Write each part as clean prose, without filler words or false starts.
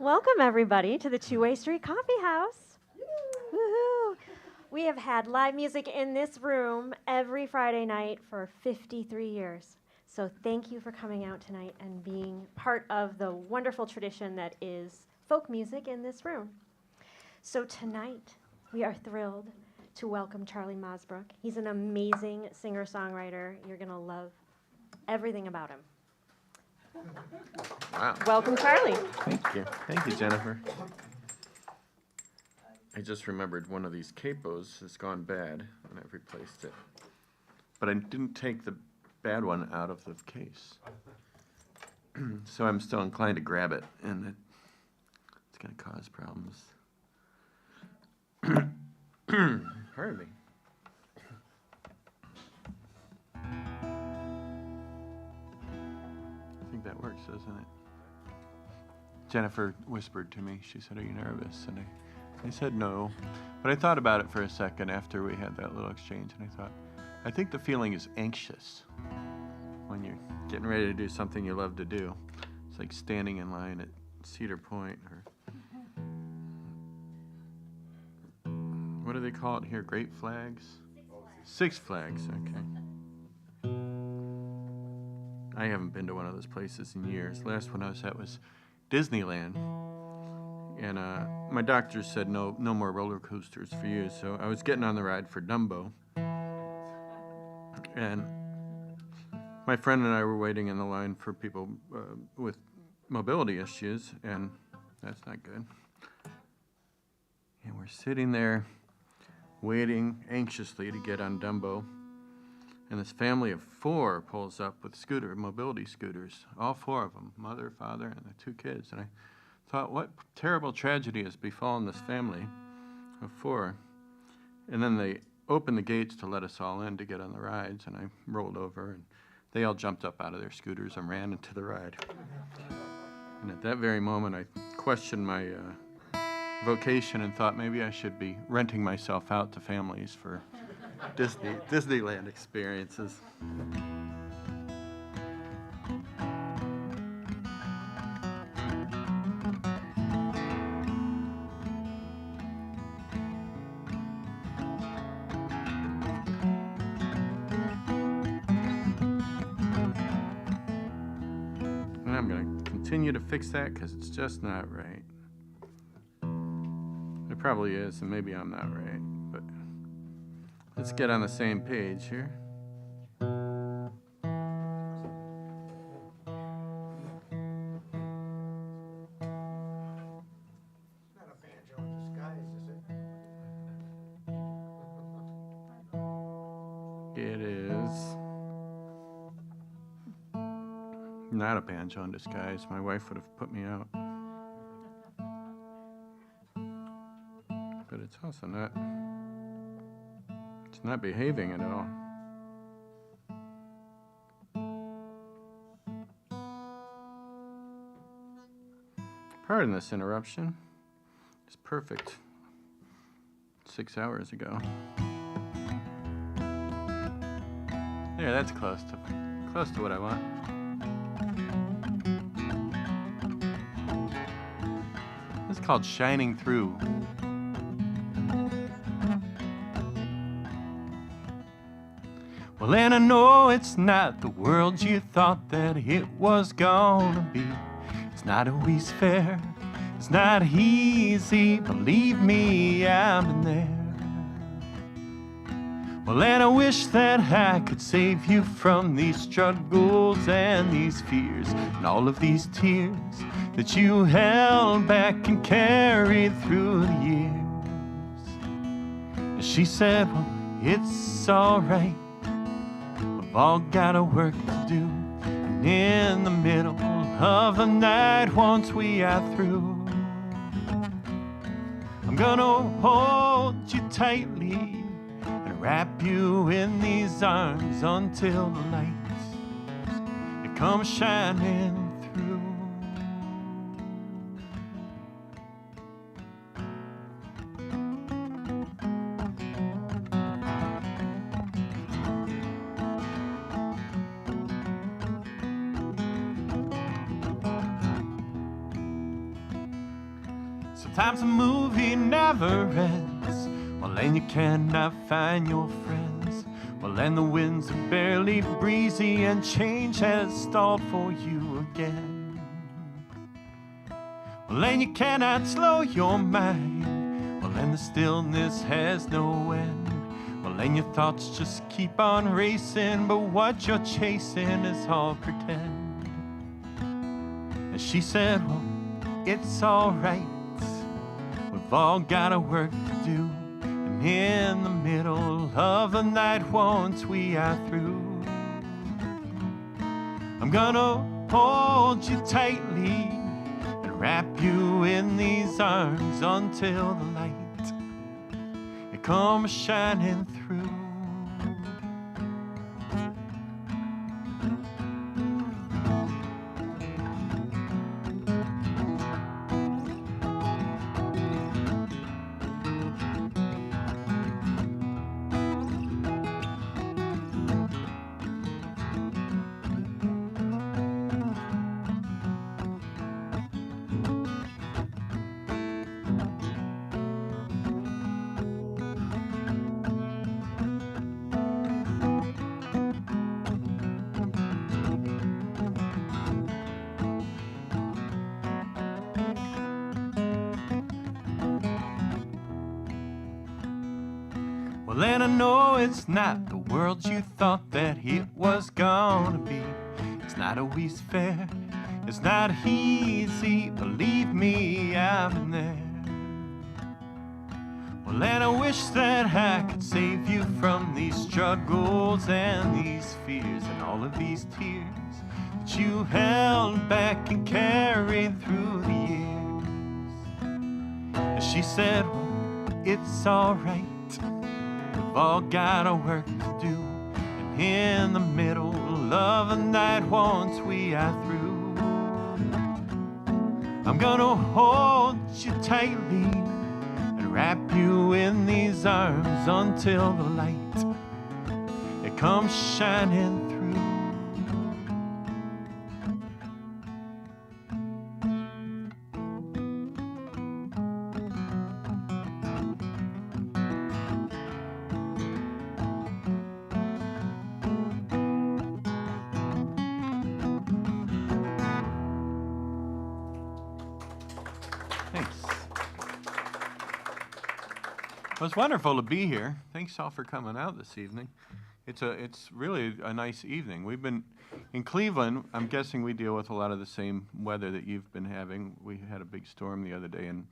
Welcome, everybody, to the Two-Way Street Coffee House. Woohoo! We have had live music in this room every Friday night for 53 years. So thank you for coming out tonight and being part of the wonderful tradition that is folk music in this room. So tonight, we are thrilled to welcome Charlie Mosbrook. He's an amazing singer-songwriter. You're going to love everything about him. Wow. Welcome, Charlie. Thank you. Thank you, Jennifer. I just remembered one of these capos has gone bad, and I've replaced it. But I didn't take the bad one out of the case. So I'm still inclined to grab it, and it's going to cause problems. Pardon me. I think that works, doesn't it? Jennifer whispered to me, she said, "Are you nervous?" And I said no. But I thought about it for a second after we had that little exchange, and I thought, I think the feeling is anxious when you're getting ready to do something you love to do. It's like standing in line at Cedar Point, or what do they call it here? Great Flags? Six Flags, okay. I haven't been to one of those places in years. Last one I was at was Disneyland. And my doctor said no more roller coasters for you. So I was getting on the ride for Dumbo. And my friend and I were waiting in the line for people with mobility issues, and that's not good. And we're sitting there waiting anxiously to get on Dumbo. And this family of four pulls up with mobility scooters, all four of them, mother, father, and the two kids. And I thought, what terrible tragedy has befallen this family of four. And then they opened the gates to let us all in to get on the rides, and I rolled over, and they all jumped up out of their scooters and ran into the ride. And at that very moment, I questioned my vocation and thought maybe I should be renting myself out to families for Disneyland experiences. And I'm going to continue to fix that because it's just not right. It probably is, and maybe I'm not right, but let's get on the same page here. Not a banjo in disguise, is it? It is not a banjo in disguise. My wife would have put me out. But it's also not. It's not behaving at all. Pardon this interruption. It's perfect. 6 hours ago. Yeah, that's close to what I want. It's called Shining Through. Well, and I know it's not the world you thought that it was gonna be. It's not always fair, it's not easy, believe me, I've been there. Well, and I wish that I could save you from these struggles and these fears and all of these tears that you held back and carried through the years. And she said, well, it's all right. We've all got a work to do, and in the middle of the night, once we are through, I'm gonna hold you tightly and wrap you in these arms until the light it comes shining through. Sometimes the movie never ends. Well, and you cannot find your friends. Well, and the winds are barely breezy, and change has stalled for you again. Well, and you cannot slow your mind. Well, and the stillness has no end. Well, and your thoughts just keep on racing, but what you're chasing is all pretend. And she said, well, it's all right. We've all got our work to do. And in the middle of the night, once we are through, I'm gonna hold you tightly and wrap you in these arms until the light it comes shining through. Well, and I know it's not the world you thought that it was gonna be. It's not always fair, it's not easy, believe me, I've been there. Well, and I wish that I could save you from these struggles and these fears and all of these tears that you held back and carried through the years. And she said, well, it's all right. We've all got our work to do, and in the middle of the night, once we are through, I'm gonna hold you tightly and wrap you in these arms until the light it comes shining through. Well, it's wonderful to be here. Thanks all for coming out this evening. It's really a nice evening. We've been in Cleveland. I'm guessing we deal with a lot of the same weather that you've been having. We had a big storm the other day, and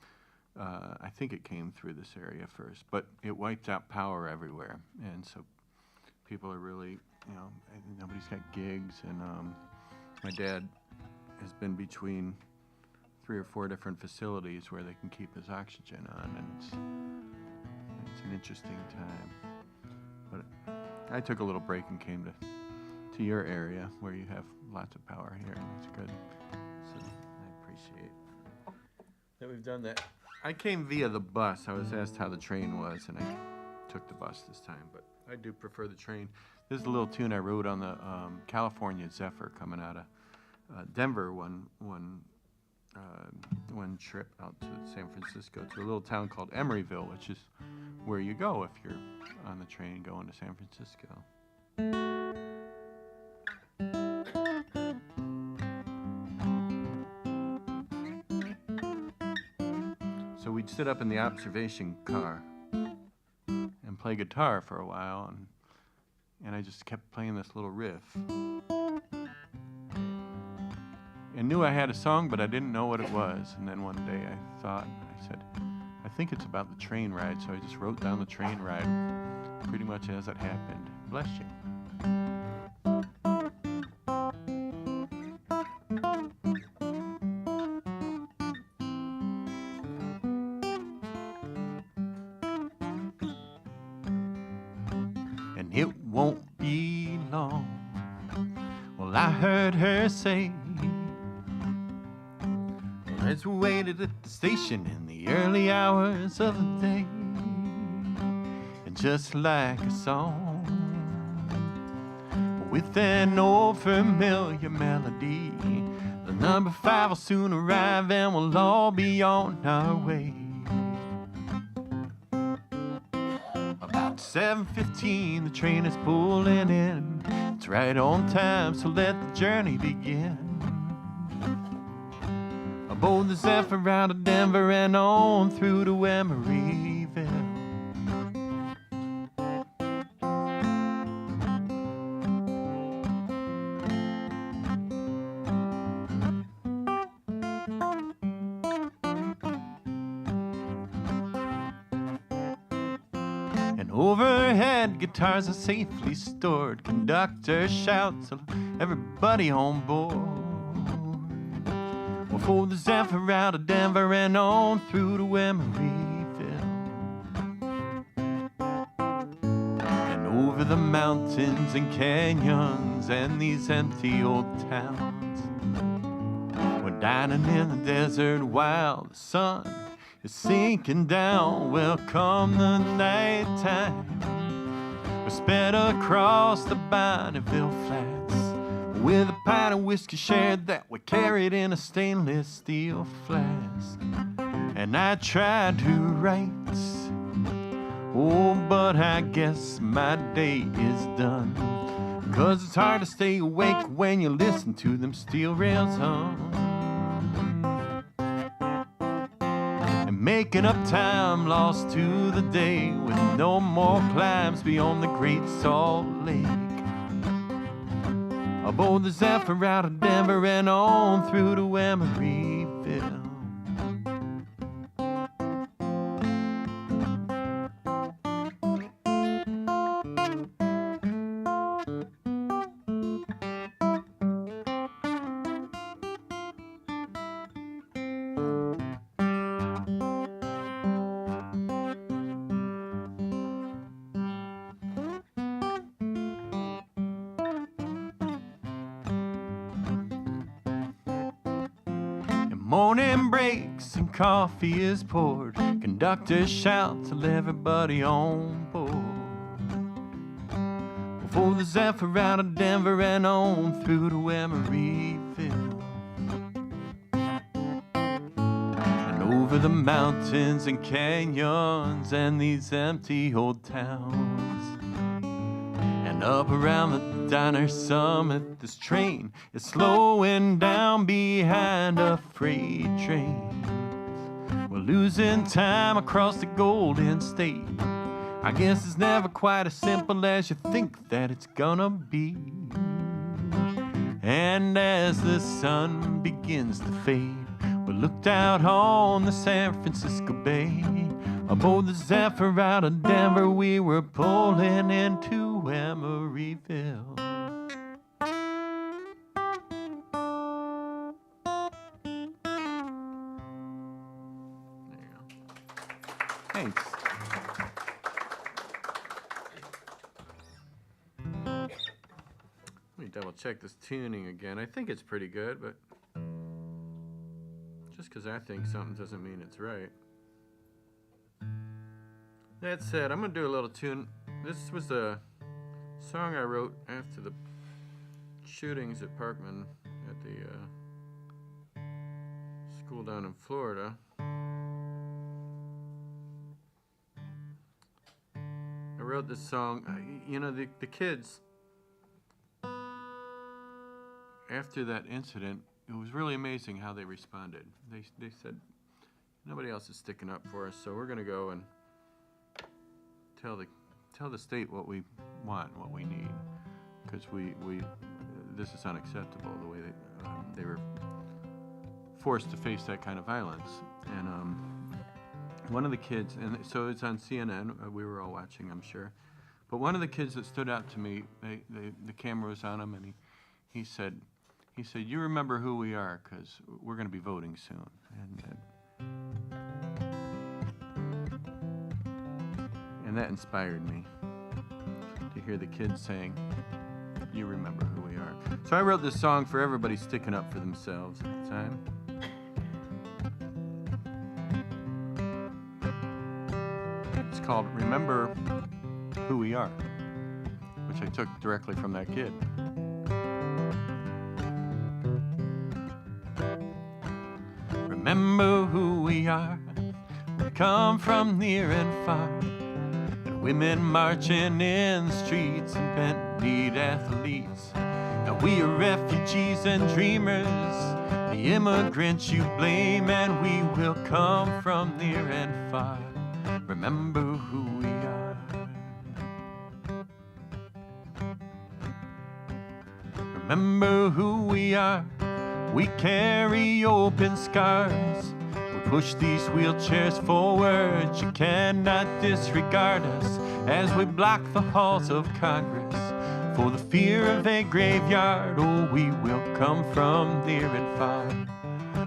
I think it came through this area first, but it wiped out power everywhere, and so people are really, nobody's got gigs, and my dad has been between 3 or 4 different facilities where they can keep his oxygen on, and it's an interesting time. But I took a little break and came to your area where you have lots of power here, and it's good. So I appreciate that we've done that. I came via the bus. I was asked how the train was, and I took the bus this time, but I do prefer the train. This is a little tune I wrote on the California Zephyr coming out of Denver one trip out to San Francisco to a little town called Emeryville, which is where you go if you're on the train going to San Francisco. So we'd sit up in the observation car and play guitar for a while, and I just kept playing this little riff. I knew I had a song, but I didn't know what it was. And then one day I said, I think it's about the train ride. So I just wrote down the train ride pretty much as it happened. Bless you. And it won't be long. Well, I heard her say, as we waited at the station in the early hours of the day, and just like a song, with an old familiar melody, the number 5 will soon arrive and we'll all be on our way. 7:15, the train is pulling in. It's right on time, so let the journey begin. Aboard the Zephyr out of Denver and on through to Emeryville. Overhead, guitars are safely stored. Conductor shouts, everybody on board. Well, for the Zephyr out of Denver and on through to Emeryville. And over the mountains and canyons and these empty old towns. We're dining in the desert while the sun is sinking down. Well, come the nighttime, we sped across the Bonneville Flats with a pint of whiskey shared that we carried in a stainless steel flask. And I tried to write, oh, but I guess my day is done. 'Cause it's hard to stay awake when you listen to them steel rails hum. Making up time lost to the day with no more climbs beyond the Great Salt Lake. Aboard the Zephyr out of Denver and on through to Emeryville. Morning breaks and coffee is poured. Conductor shouts till everybody on board. For the Zephyr out of Denver and on through to Emeryville. And over the mountains and canyons and these empty old towns. And up around the diner summit, this train is slowing down behind a freight train. We're losing time across the Golden State. I guess it's never quite as simple as you think that it's gonna be. And as the sun begins to fade, we looked out on the San Francisco Bay. Aboard the Zephyr out of Denver, we were pulling into Emeryville. Thanks. Let me double check this tuning again. I think it's pretty good, but just because I think something doesn't mean it's right. That said, I'm going to do a little tune. This was a song I wrote after the shootings at Parkman at the school down in Florida. I wrote this song. You know, the kids, after that incident, it was really amazing how they responded. They said, nobody else is sticking up for us, so we're going to go and tell the state what we want, what we need, because this is unacceptable, the way they were forced to face that kind of violence. And one of the kids, and so it's on CNN, we were all watching, I'm sure, but one of the kids that stood out to me, the camera was on him, and he said, you remember who we are, because we're going to be voting soon. And that inspired me to hear the kids saying, you remember who we are. So I wrote this song for everybody sticking up for themselves at the time. It's called Remember Who We Are, which I took directly from that kid. Remember who we are. We come from near and far. women marching in the streets and bent-kneed athletes. Now we are refugees and dreamers, the immigrants you blame, and we will come from near and far. Remember who we are. Remember who we are. We carry open scars. We push these wheelchairs forward. You cannot disregard us as we block the halls of Congress. For the fear of a graveyard, oh, we will come from near and far.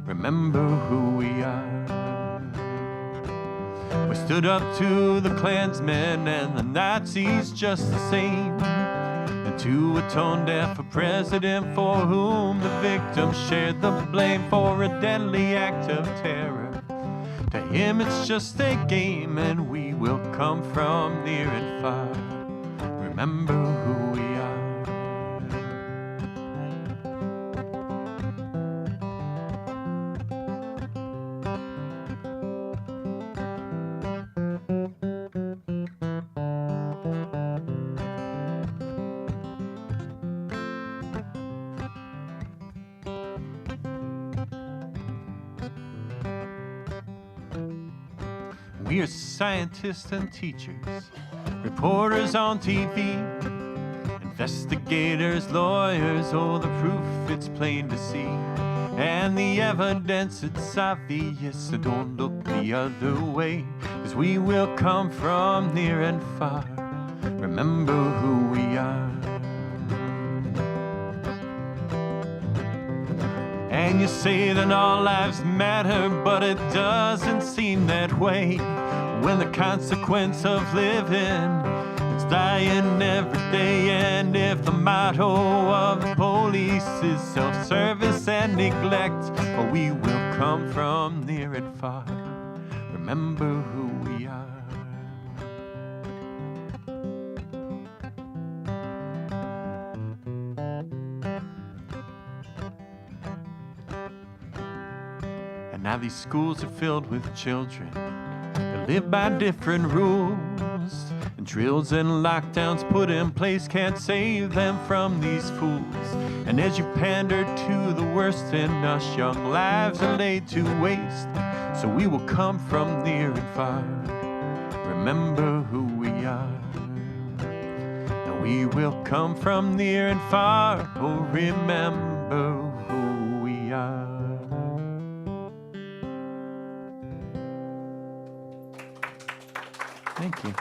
Remember who we are. We stood up to the Klansmen and the Nazis just the same, and to a tone-deaf president for whom the victims shared the blame for a deadly act of terror. To him it's just a game, and we will come from near and far. Remember who we are. We are scientists and teachers, reporters on TV, investigators, lawyers, oh, the proof it's plain to see. And the evidence, it's obvious, so don't look the other way, 'cause we will come from near and far. Remember who we are. And you say that all lives matter, but it doesn't seem that way, when the consequence of living is dying every day. And if the motto of the police is self-service and neglect, well, we will come from near and far. Remember who we are. And now these schools are filled with children that live by different rules, and drills and lockdowns put in place can't save them from these fools. And as you pander to the worst in us, young lives are laid to waste. So we will come from near and far. Remember who we are. Now we will come from near and far. Oh, remember who we are. Thank you.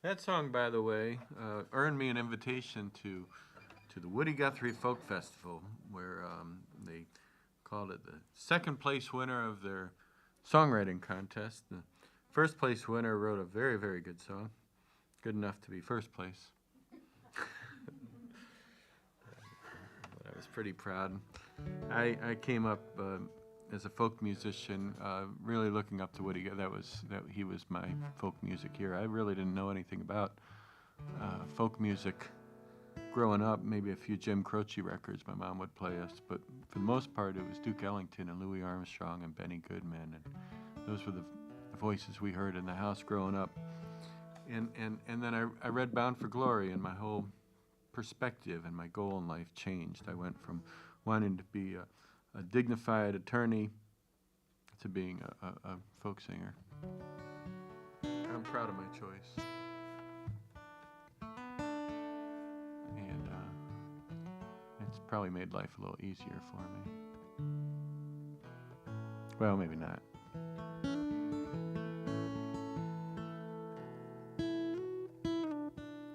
That song, by the way, earned me an invitation to the Woody Guthrie Folk Festival, where they called it the second place winner of their songwriting contest. The first place winner wrote a very, very good song, good enough to be first place. I was pretty proud. I came up as a folk musician, really looking up to Woody. He was my folk music hero. I really didn't know anything about folk music growing up. Maybe a few Jim Croce records my mom would play us, but for the most part it was Duke Ellington and Louis Armstrong and Benny Goodman, and those were the voices we heard in the house growing up. And then I read Bound for Glory, and my whole perspective and my goal in life changed. I went from wanting to be a dignified attorney to being a folk singer. I'm proud of my choice. And it's probably made life a little easier for me. Well, maybe not.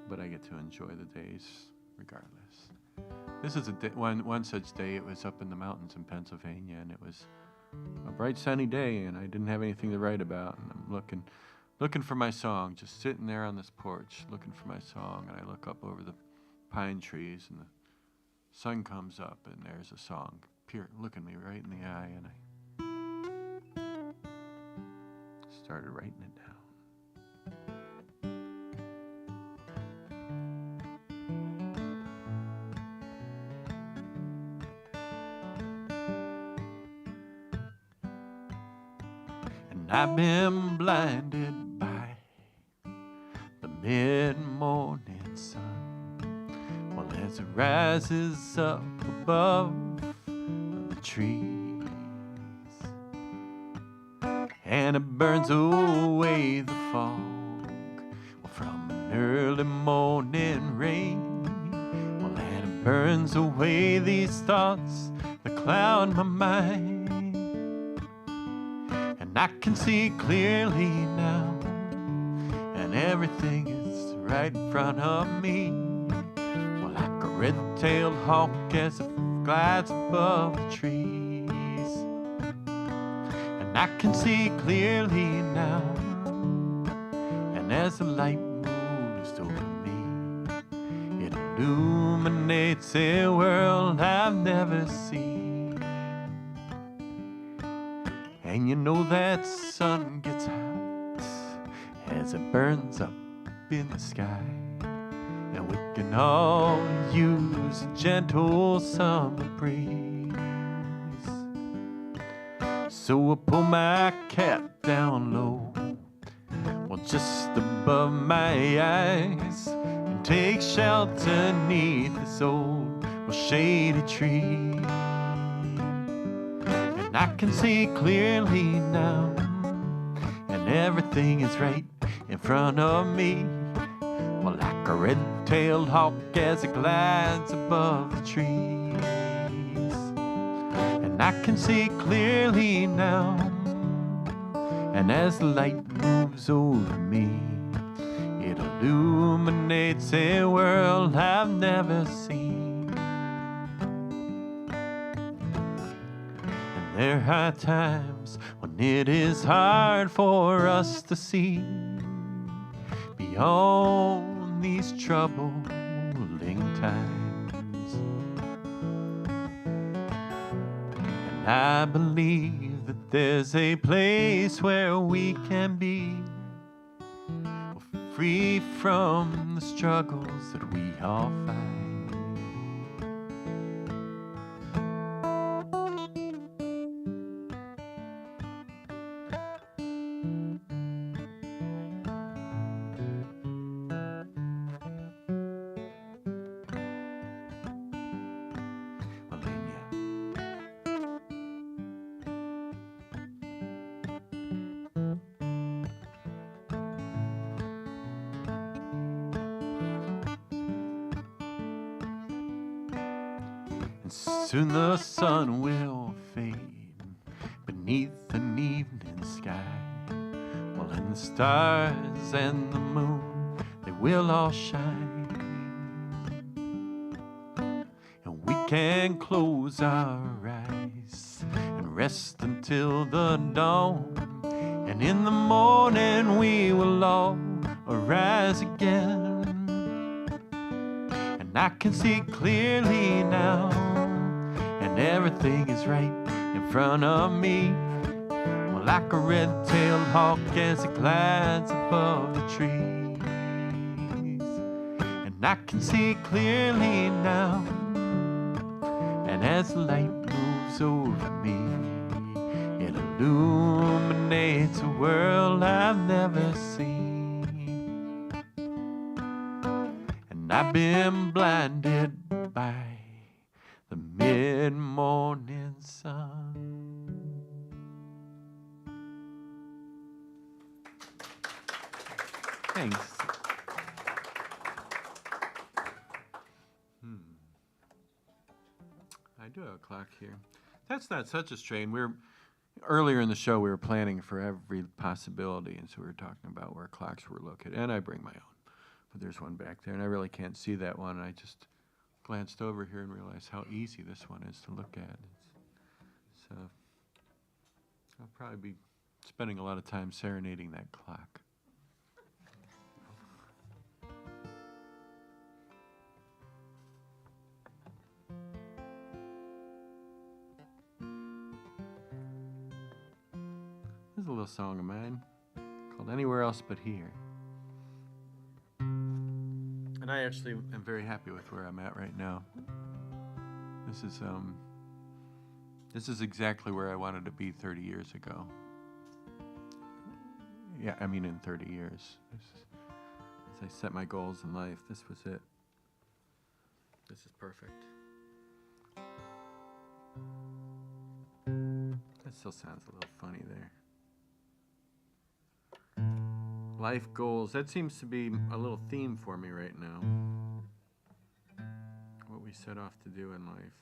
But I get to enjoy the days regardless. This is one such day. It was up in the mountains in Pennsylvania, and it was a bright sunny day, and I didn't have anything to write about, and I'm looking for my song, just sitting there on this porch looking for my song, and I look up over the pine trees, and the sun comes up, and there's a song looking me right in the eye, and I started writing it down. I've been blinded by the mid-morning sun. Well, as it rises up above the trees, and it burns away the fog from an early morning rain. Well, and it burns away these thoughts that cloud my mind. And I can see clearly now, and everything is right in front of me. Well, like a red-tailed hawk as it glides above the trees. And I can see clearly now, and as the light moves over me, it illuminates a world I've never seen. And you know that sun gets hot as it burns up in the sky, and we can all use a gentle summer breeze. So I pull my cap down low, well, just above my eyes, and take shelter neath this old, well, shady tree. And I can see clearly now, and everything is right in front of me. Well, like a red-tailed hawk as it glides above the trees. And I can see clearly now, and as the light moves over me, it illuminates a world I've never seen. And there are times when it is hard for us to see beyond these troubling times. And I believe that there's a place where we can be free from the struggles that we all find. And soon the sun will fade beneath an evening sky. Well, and the stars and the moon, they will all shine. And we can close our eyes and rest until the dawn. And in the morning we will all arise again. And I can see clearly now, and everything is right in front of me. Well, like a red-tailed hawk as it glides above the trees. And I can see clearly now, and as the light moves over me, it illuminates a world I've never seen. And I've been blinded by the mid-morning sun. Thanks. I do have a clock here. That's not such a strain. Earlier in the show, we were planning for every possibility, and so we were talking about where clocks were located. And I bring my own. But there's one back there, and I really can't see that one. I just glanced over here and realized how easy this one is to look at. So I'll probably be spending a lot of time serenading that clock. This is a little song of mine called Anywhere Else But Here. And I actually am very happy with where I'm at right now. This is exactly where I wanted to be 30 years ago. in 30 years. As I set my goals in life, this was it. This is perfect. That still sounds a little funny there. Life goals, that seems to be a little theme for me right now. What we set off to do in life.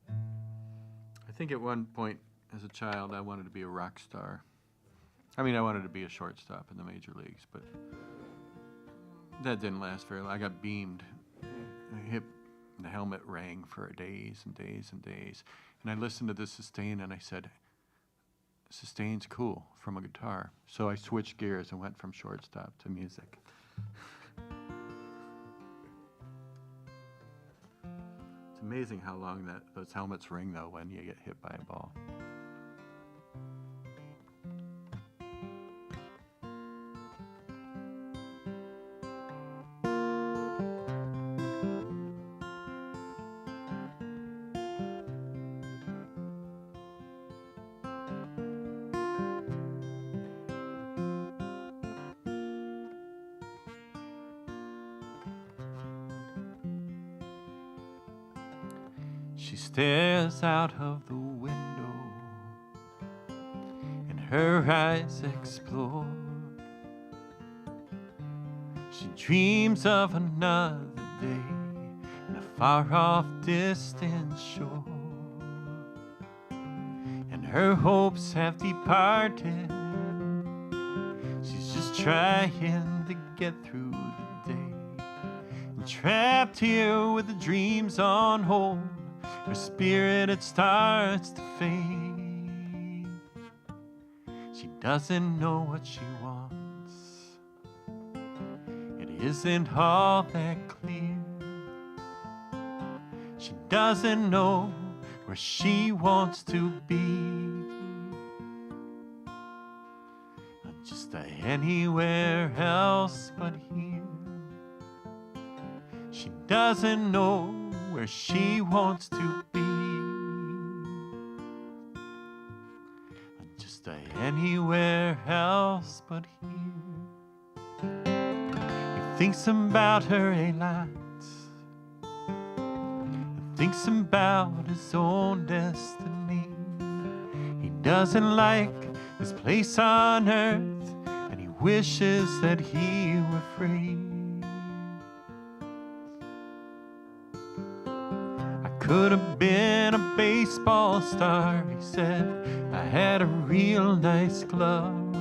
I think at one point as a child I wanted to be a rock star. I wanted to be a shortstop in the major leagues, but that didn't last very long. I got beamed. The helmet rang for days and days and days. And I listened to the sustain and I said, sustain's cool from a guitar. So I switched gears and went from shortstop to music. It's amazing how long those helmets ring, though, when you get hit by a ball. She stares out of the window and her eyes explore. She dreams of another day in a far-off distant shore, and her hopes have departed. She's just trying to get through the day, and trapped here with the dreams on hold. Her spirit, it starts to fade. She doesn't know what she wants. It isn't all that clear. She doesn't know where she wants to be. Not just anywhere else but here. She doesn't know where she wants to be. Just anywhere else but here. He thinks about her a lot. He thinks about his own destiny. He doesn't like his place on earth, and he wishes that he were free. Could have been a baseball star, he said. I had a real nice glove.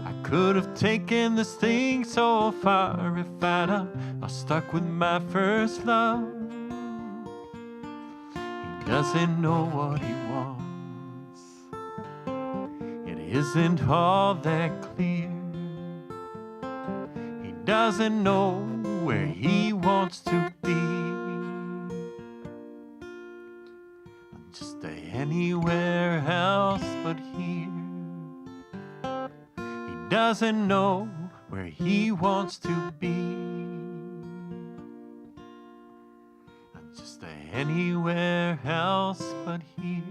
I could have taken this thing so far if I'd have stuck with my first love. He doesn't know what he wants. It isn't all that clear. He doesn't know where he wants to be. Just anywhere else but here. He doesn't know where he wants to be. Just anywhere else but here.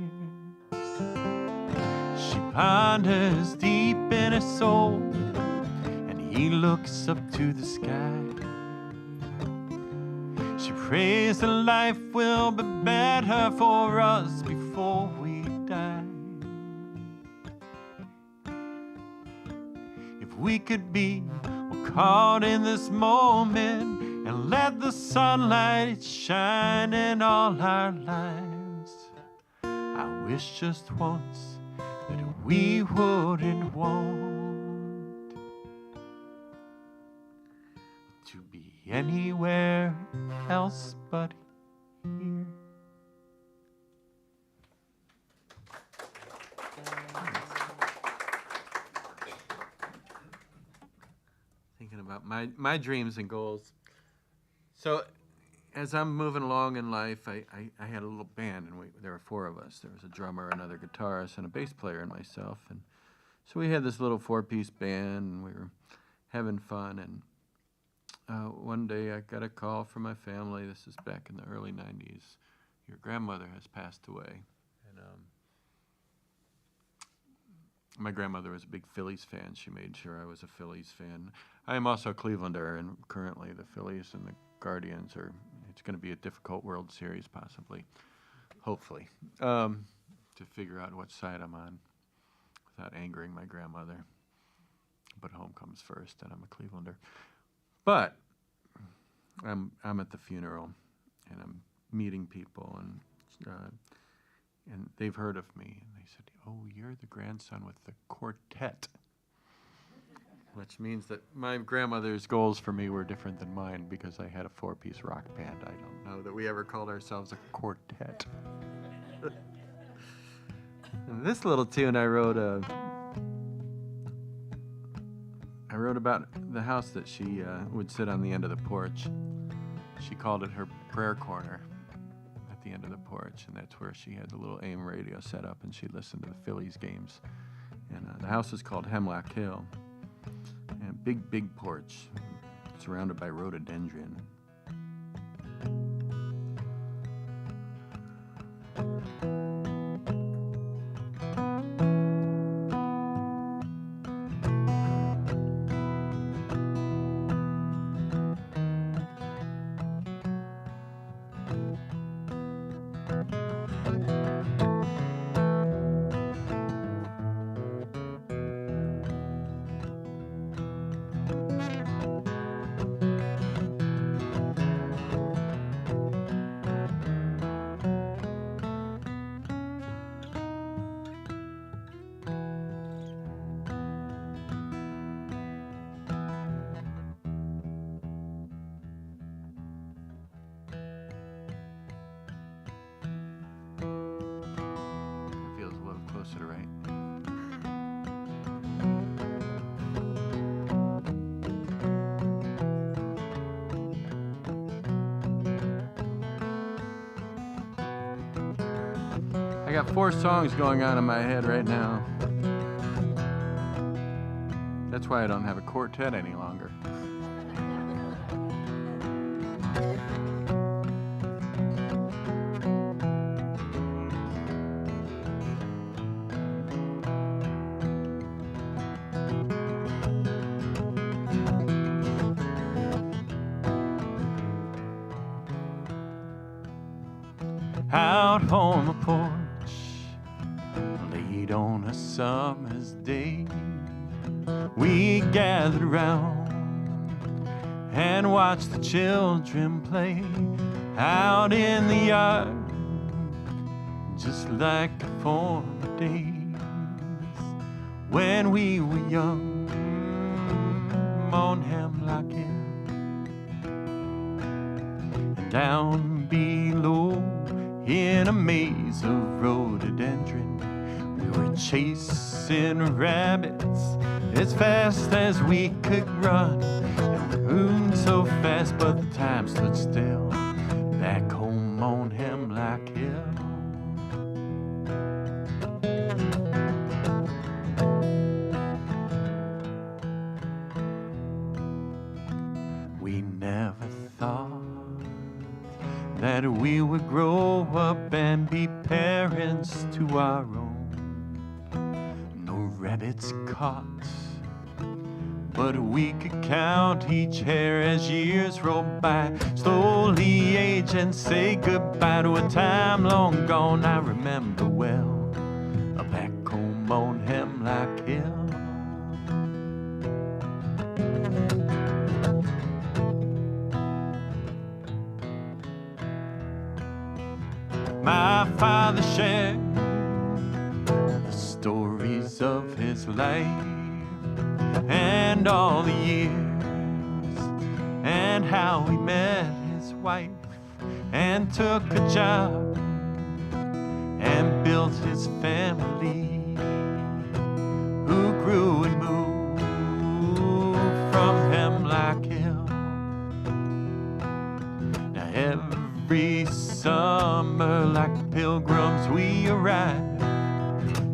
She ponders deep in her soul, and he looks up to the sky. She prays that life will be better for us before we die. If we could be caught in this moment and let the sunlight shine in all our lives, I wish just once that we wouldn't want to be anywhere else but here. Thinking about my dreams and goals. So as I'm moving along in life, I had a little band, and there were four of us. There was a drummer, another guitarist, and a bass player, and myself. And so we had this little four-piece band, and we were having fun. And one day I got a call from my family. This is back in the early 90s. Your grandmother has passed away. And My grandmother was a big Phillies fan. She made sure I was a Phillies fan. I am also a Clevelander, and currently the Phillies and the Guardians it's going to be a difficult World Series, possibly, hopefully, to figure out what side I'm on without angering my grandmother. But home comes first, and I'm a Clevelander. But I'm at the funeral, and I'm meeting people, and they've heard of me, and they said, "Oh, you're the grandson with the quartet," which means that my grandmother's goals for me were different than mine because I had a 4-piece rock band. I don't know that we ever called ourselves a quartet. And this little tune I wrote about the house that she would sit on the end of the porch. She called it her prayer corner at the end of the porch, and that's where she had the little AM radio set up, and she listened to the Phillies games. And the house is called Hemlock Hill, and big porch, surrounded by rhododendron. Closer to right. I got 4 songs going on in my head right now. That's why I don't have a quartet any longer. Out on the porch, late on a summer's day, we gathered round and watched the children play out in the yard, just like the former days when we were young on Hemlock Hill. And down below, in a maze of rhododendron, we were chasing rabbits as fast as we could run. And we moved so fast, but the time stood still back home on Hemlock Hill. We never thought that we would grow up and be parents to our own. No rabbits caught, but we could count each hair as years rolled by, slowly age and say goodbye to a time long gone. I remember well, back home on Hemlock Hill. My father shared the stories of his life and all the years, and how he met his wife and took a job and built his family, who grew and moved from Hemlock Hill. Now every summer, like pilgrims, we arrive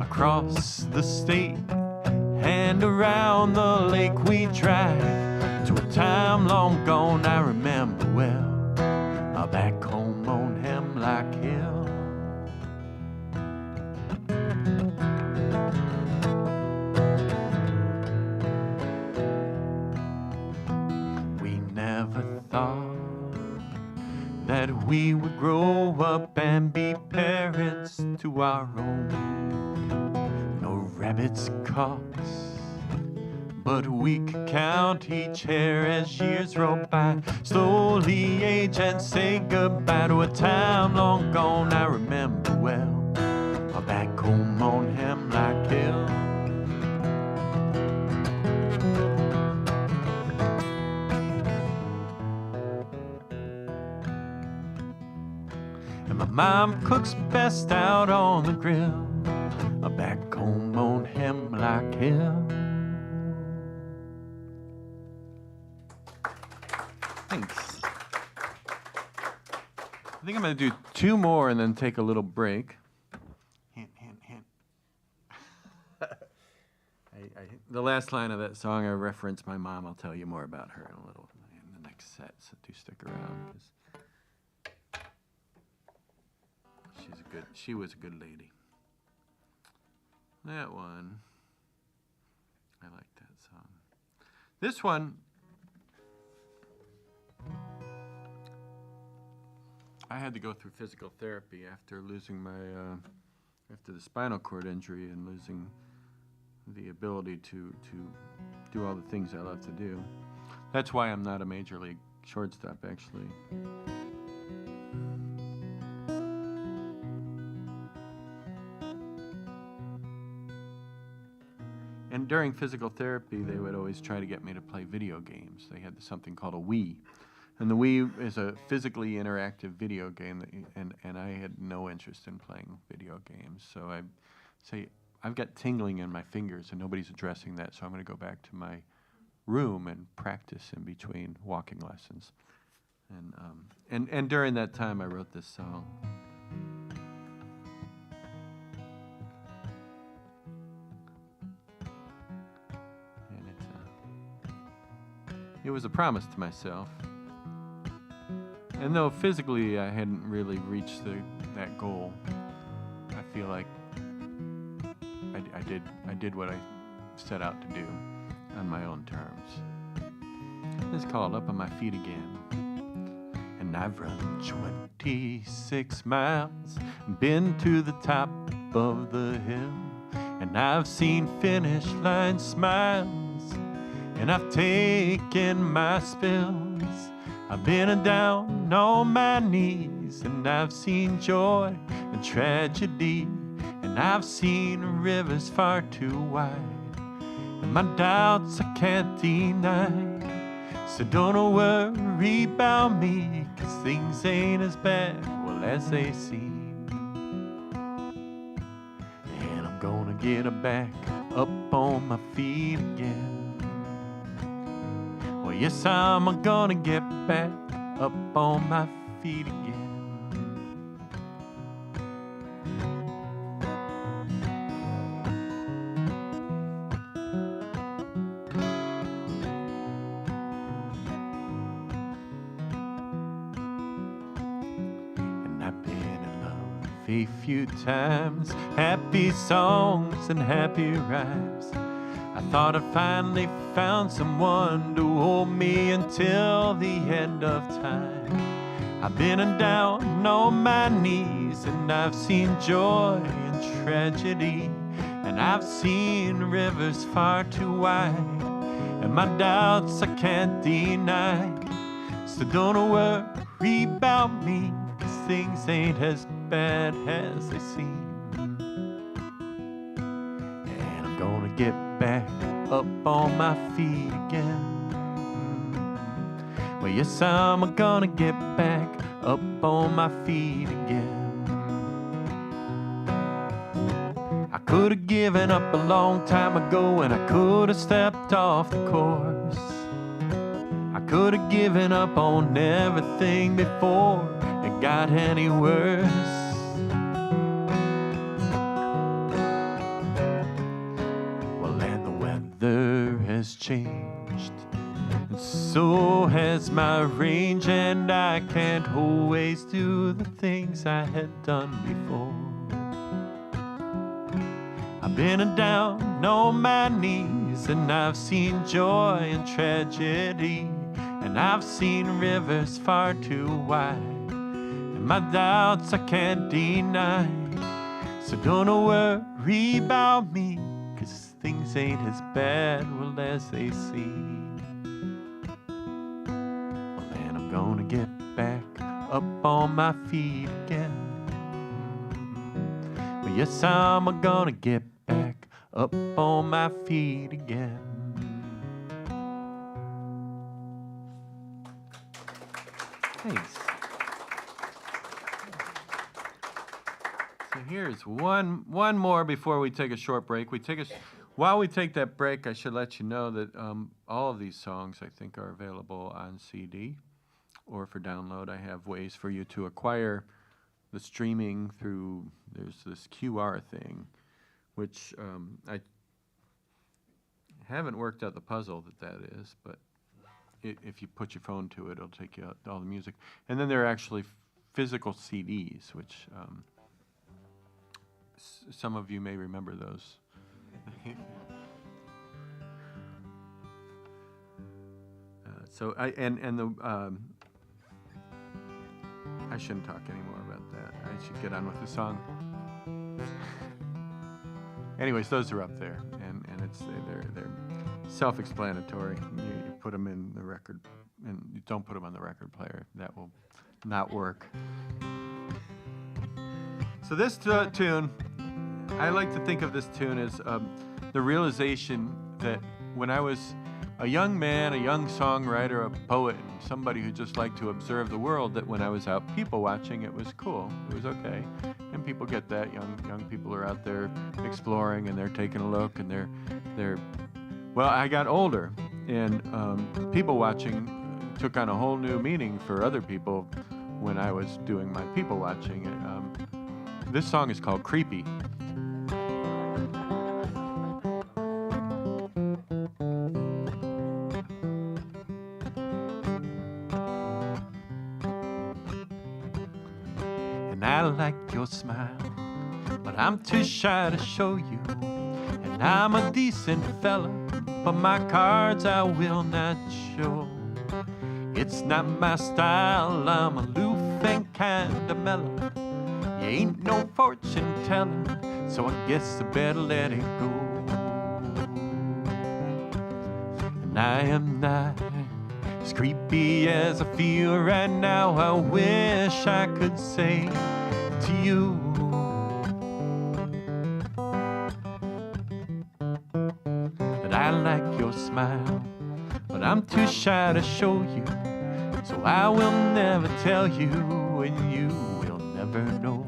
across the state, and around the lake we drive to a time long gone. I remember well, back home on Hemlock Hill. that we would grow up and be parents to our own. No rabbits, cocks, but we could count each hair as years roll by, slowly age and say goodbye to a time long gone I remember well, back home on Hemlock Hill. And my mom cooks best out on the grill, back home on Hemlock Hill. Thanks. I think I'm going to do 2 more and then take a little break. Hint, hint, hint. The last line of that song, I reference my mom. I'll tell you more about her in a little in the next set, so do stick around. 'Cause she was a good lady. That one, I like that song. This one, I had to go through physical therapy after losing my, after the spinal cord injury and losing the ability to do all the things I love to do. That's why I'm not a major league shortstop, actually. And during physical therapy, they would always try to get me to play video games. They had something called a Wii. And the Wii is a physically interactive video game, and I had no interest in playing video games. So I say, I've got tingling in my fingers, and nobody's addressing that, so I'm going to go back to my room and practice in between walking lessons. And during that time, I wrote this song. It was a promise to myself. And though physically I hadn't really reached that goal, I feel like I did what I set out to do on my own terms. It's called Up on My Feet Again. And I've run 26 miles, been to the top of the hill, and I've seen finish line smiles, and I've taken my spills. I've been down on my knees, and I've seen joy and tragedy, and I've seen rivers far too wide, and my doubts I can't deny. So don't worry about me, 'cause things ain't as bad, well, as they seem. And I'm gonna get back up on my feet again. Well, yes, I'm gonna get back up on my feet again. And I've been in love a few times, happy songs and happy rhymes. I thought I finally found someone to hold me until the end of time. I've been down on my knees, and I've seen joy and tragedy, and I've seen rivers far too wide, and my doubts I can't deny. So don't worry about me, 'cause things ain't as bad as they seem. And I'm gonna get back up on my feet again. Well, yes, I'm gonna get back up on my feet again. I could have given up a long time ago, and I could have stepped off the course. I could have given up on everything before it got any worse. Has changed, and so has my range, and I can't always do the things I had done before. I've been down on my knees, and I've seen joy and tragedy, and I've seen rivers far too wide, my doubts I can't deny. So don't worry about me, 'cause things ain't as bad, well, as they seem. Well, then I'm gonna get back up on my feet again. Well, yes, I'm gonna get back up on my feet again. Thanks. So here's one more before we take a short break. While we take that break, I should let you know that all of these songs, I think, are available on CD or for download. I have ways for you to acquire the streaming through, there's this QR thing, which I haven't worked out the puzzle that is, but if you put your phone to it, it'll take you out all the music. And then there are actually physical CDs, which some of you may remember those. I shouldn't talk anymore about that. I should get on with the song. Anyways, those are up there, and they're self-explanatory. You put them in the record, and you don't put them on the record player. That will not work. So this tune, I like to think of this tune as the realization that when I was a young man, a young songwriter, a poet, somebody who just liked to observe the world, that when I was out people watching, it was cool. It was okay. And people get that. Young people are out there exploring, and they're taking a look, and they're well, I got older, and people watching took on a whole new meaning for other people when I was doing my people watching. This song is called Creepy. And I like your smile, but I'm too shy to show you. And I'm a decent fella, but my cards I will not show. It's not my style, I'm aloof and kinda mellow. You ain't no fortune telling, so I guess I better let it go. And I am not as creepy as I feel right now. I wish I could say to you, that I like your smile, but I'm too shy to show you. So I will never tell you, and you will never know.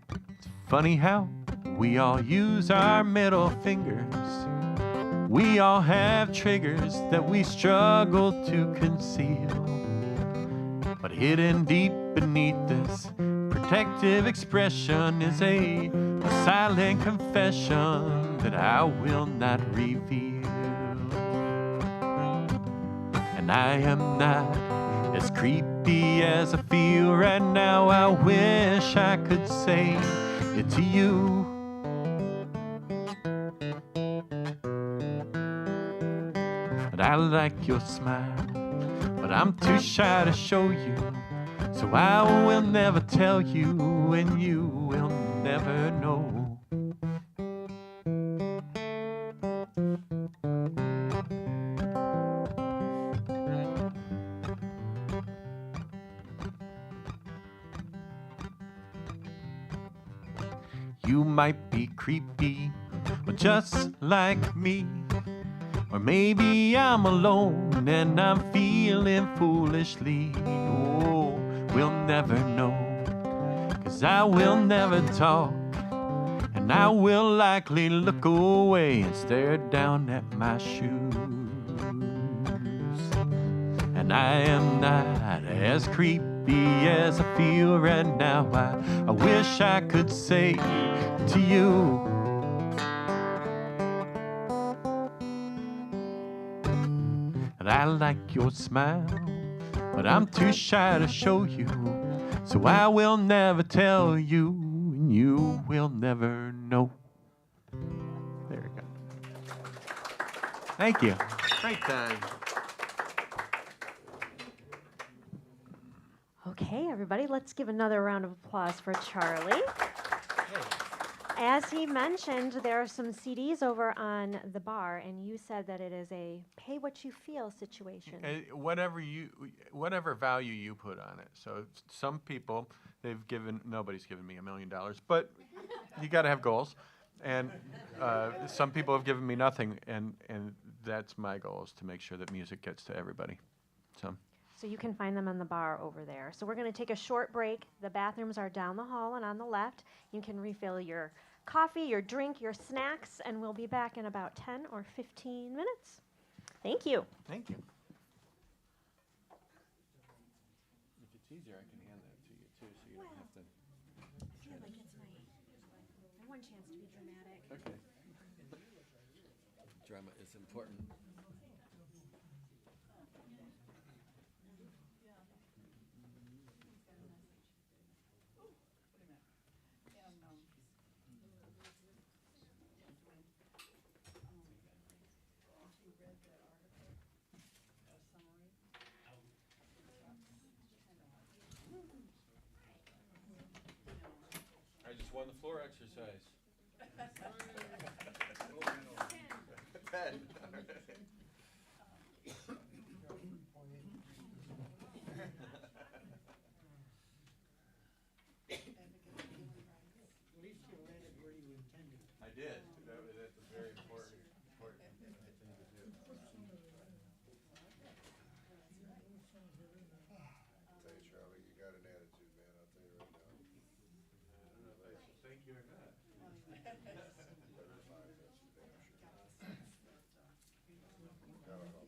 It's funny how we all use our middle fingers. We all have triggers that we struggle to conceal. But hidden deep beneath this protective expression is a silent confession that I will not reveal. And I am not as creepy as I feel right now. I wish I could say it to you. But I like your smile, but I'm too shy to show you. So I will never tell you, and you will never know. You might be creepy, but just like me. Or maybe I'm alone and I'm feeling foolishly. Oh, we'll never know, 'cause I will never talk. And I will likely look away and stare down at my shoes. And I am not as creepy as I feel right now. I wish I could say to you, that I like your smile, but I'm too shy to show you. So I will never tell you, and you will never know. There we go. Thank you. Great time. Okay, everybody, let's give another round of applause for Charlie. As he mentioned, there are some CDs over on the bar, and you said that it is a pay what you feel situation. Whatever value you put on it. So some people, nobody's given me $1 million, but you got to have goals. And some people have given me nothing, and that's my goal, is to make sure that music gets to everybody. So you can find them on the bar over there. So we're going to take a short break. The bathrooms are down the hall and on the left. You can refill your coffee, your drink, your snacks, and we'll be back in about 10 or 15 minutes. Thank you. Thank you. If it's easier, I can hand that to you too, so you don't have to. I feel like it's my one chance to be dramatic. Okay. Drama is important. I just won the floor exercise. 10. At least you landed where you intended. I did. That's a very important thing to do. Tell you, Charlie, you got an attitude, man. I'll tell you right now. I don't know if I should thank you or not. Better than mine, that's for damn sure. Gotta help.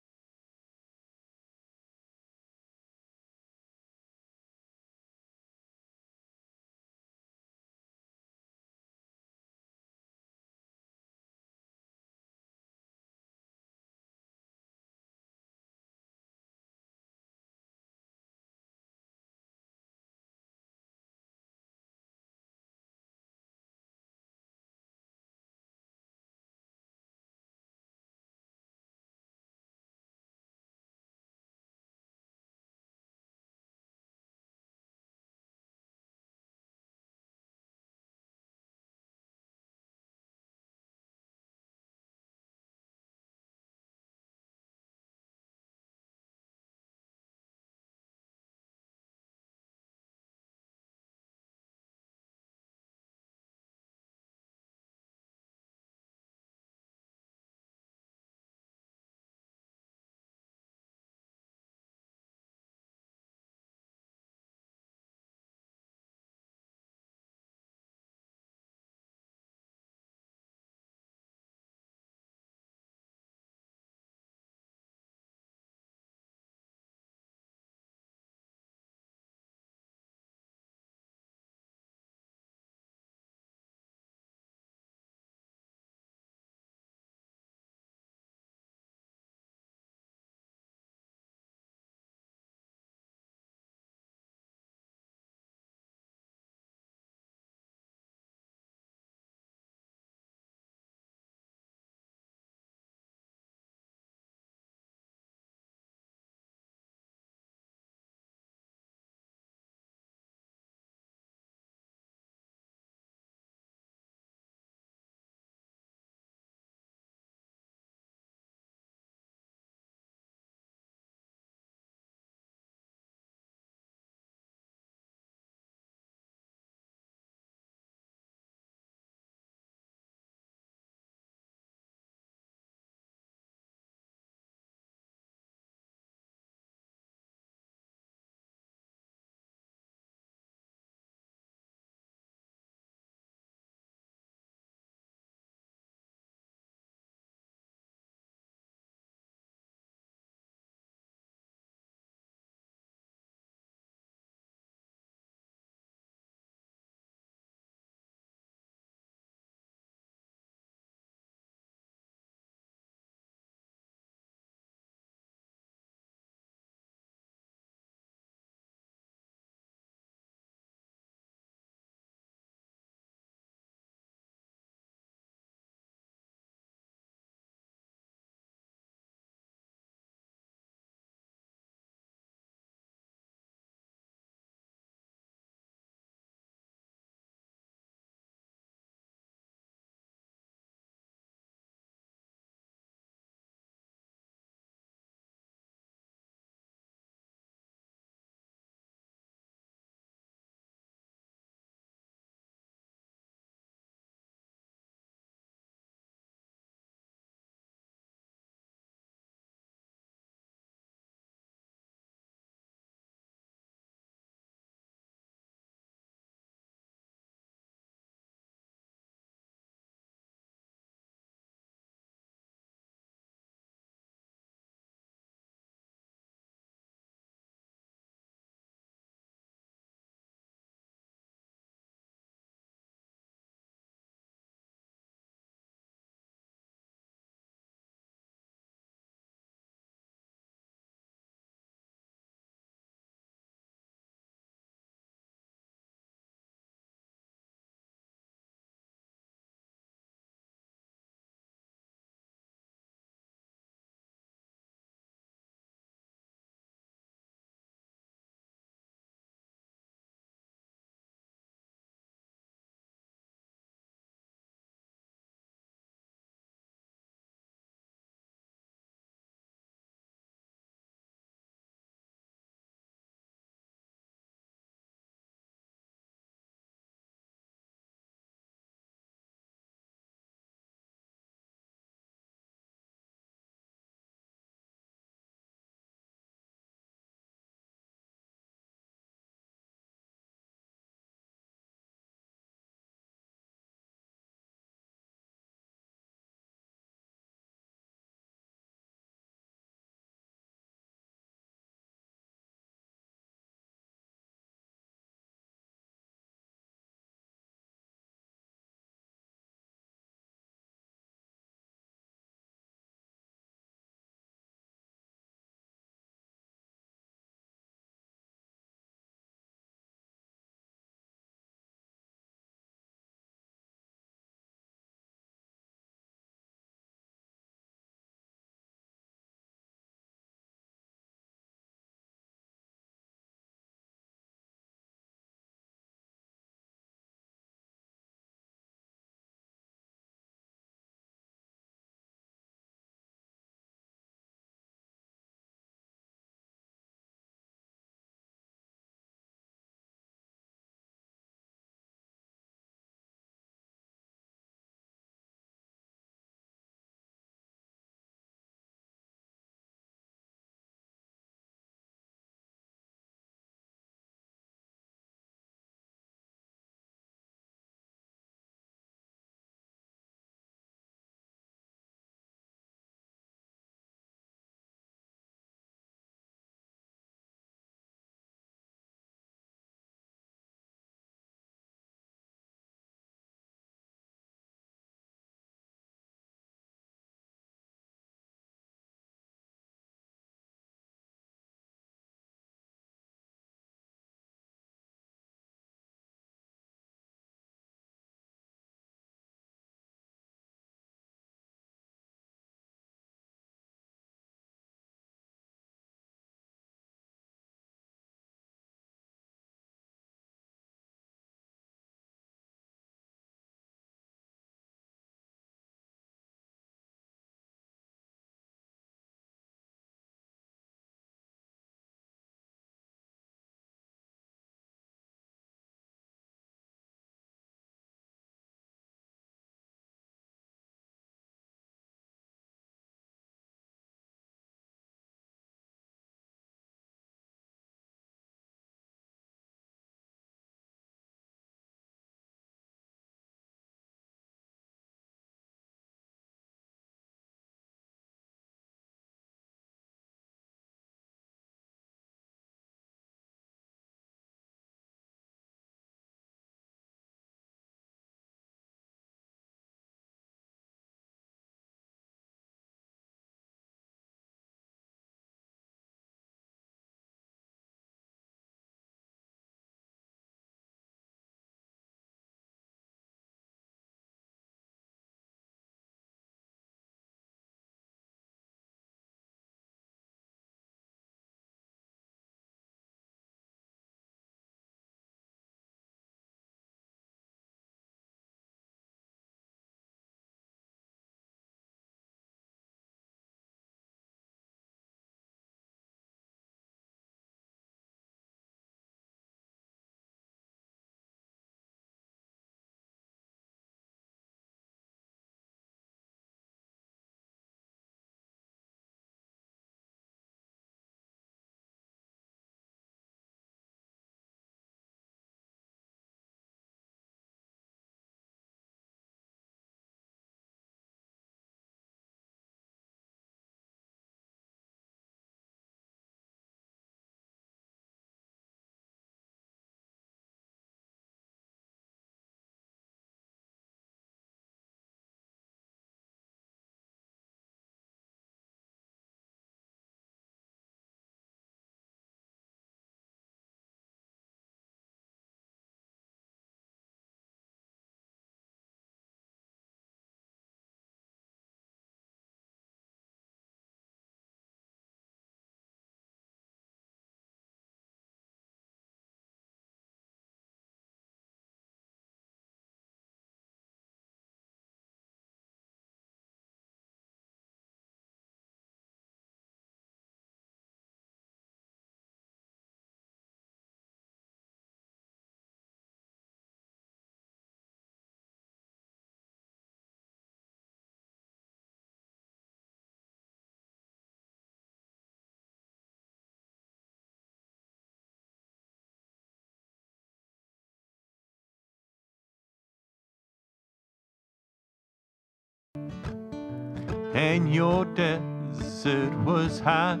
and your desert was hot,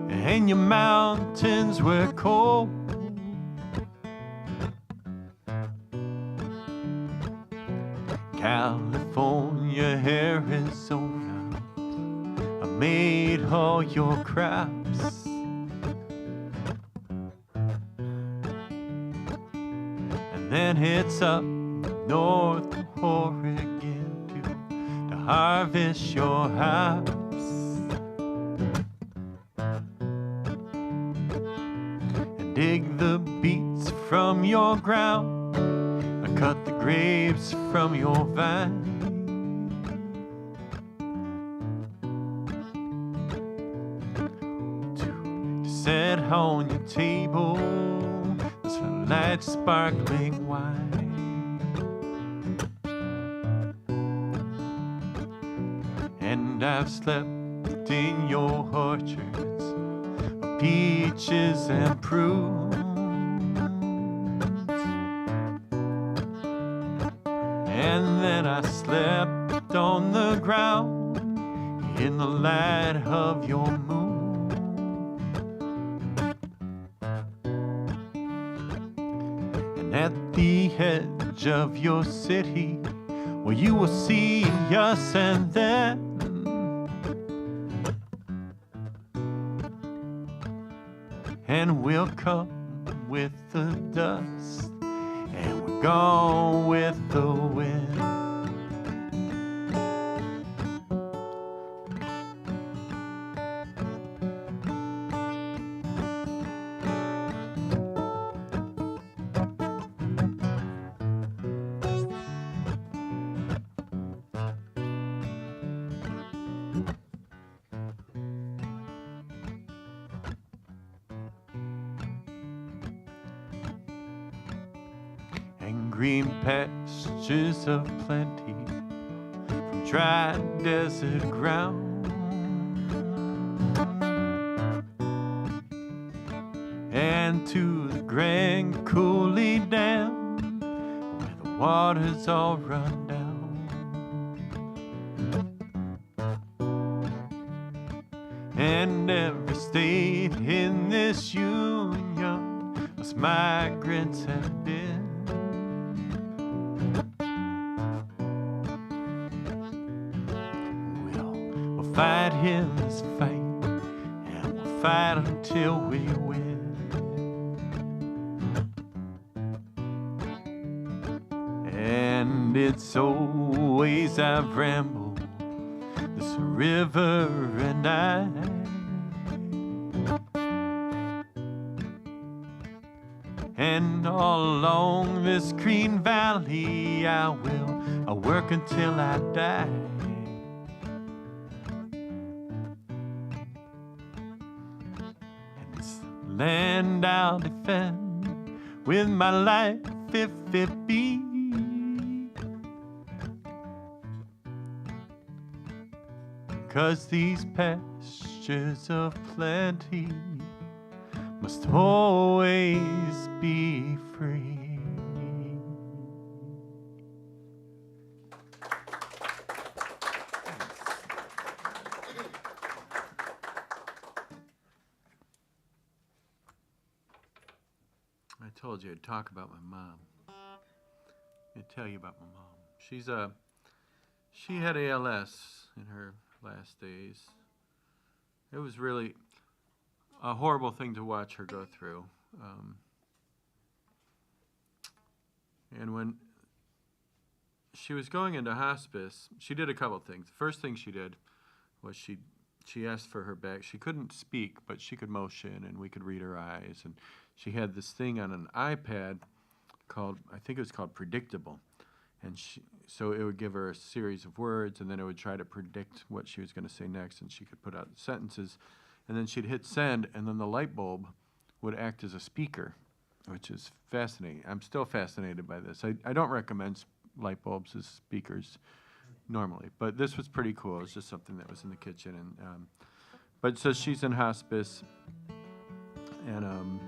and your mountains were cold. California, Arizona, I made all your crops. And then it's up north to Oregon to harvest your hops. And dig the beets from your ground, and cut the grapes from your vine. To set on your table this light sparkling wine. And I've slept in your orchards of peaches and prunes. And then I slept on the ground in the light of your moon. And at the edge of your city, well, you will see us, and then and we'll come with the dust, and we're gone with the wind. And green pastures of plenty from dry desert ground. And to the Grand Coulee Dam, where the waters all run down. And every state in this union us migrants have been. We'll fight in this fight, and we'll fight until we win. And it's always I've rambled this river and I. And all along this green valley I'll work until I die. And this land I'll defend with my life if it be. 'Cause these pastures of plenty must always be free. I told you I'd talk about my mom. I'd tell you about my mom. She had ALS in her last days. It was really a horrible thing to watch her go through. And when she was going into hospice, she did a couple things. The first thing she did was she asked for her bag. She couldn't speak, but she could motion, and we could read her eyes. And she had this thing on an iPad called, I think it was called Predictable. And so it would give her a series of words, and then it would try to predict what she was going to say next, and she could put out sentences. And then she'd hit send, and then the light bulb would act as a speaker, which is fascinating. I'm still fascinated by this. I don't recommend light bulbs as speakers normally, but this was pretty cool. It was just something that was in the kitchen. And but so she's in hospice, and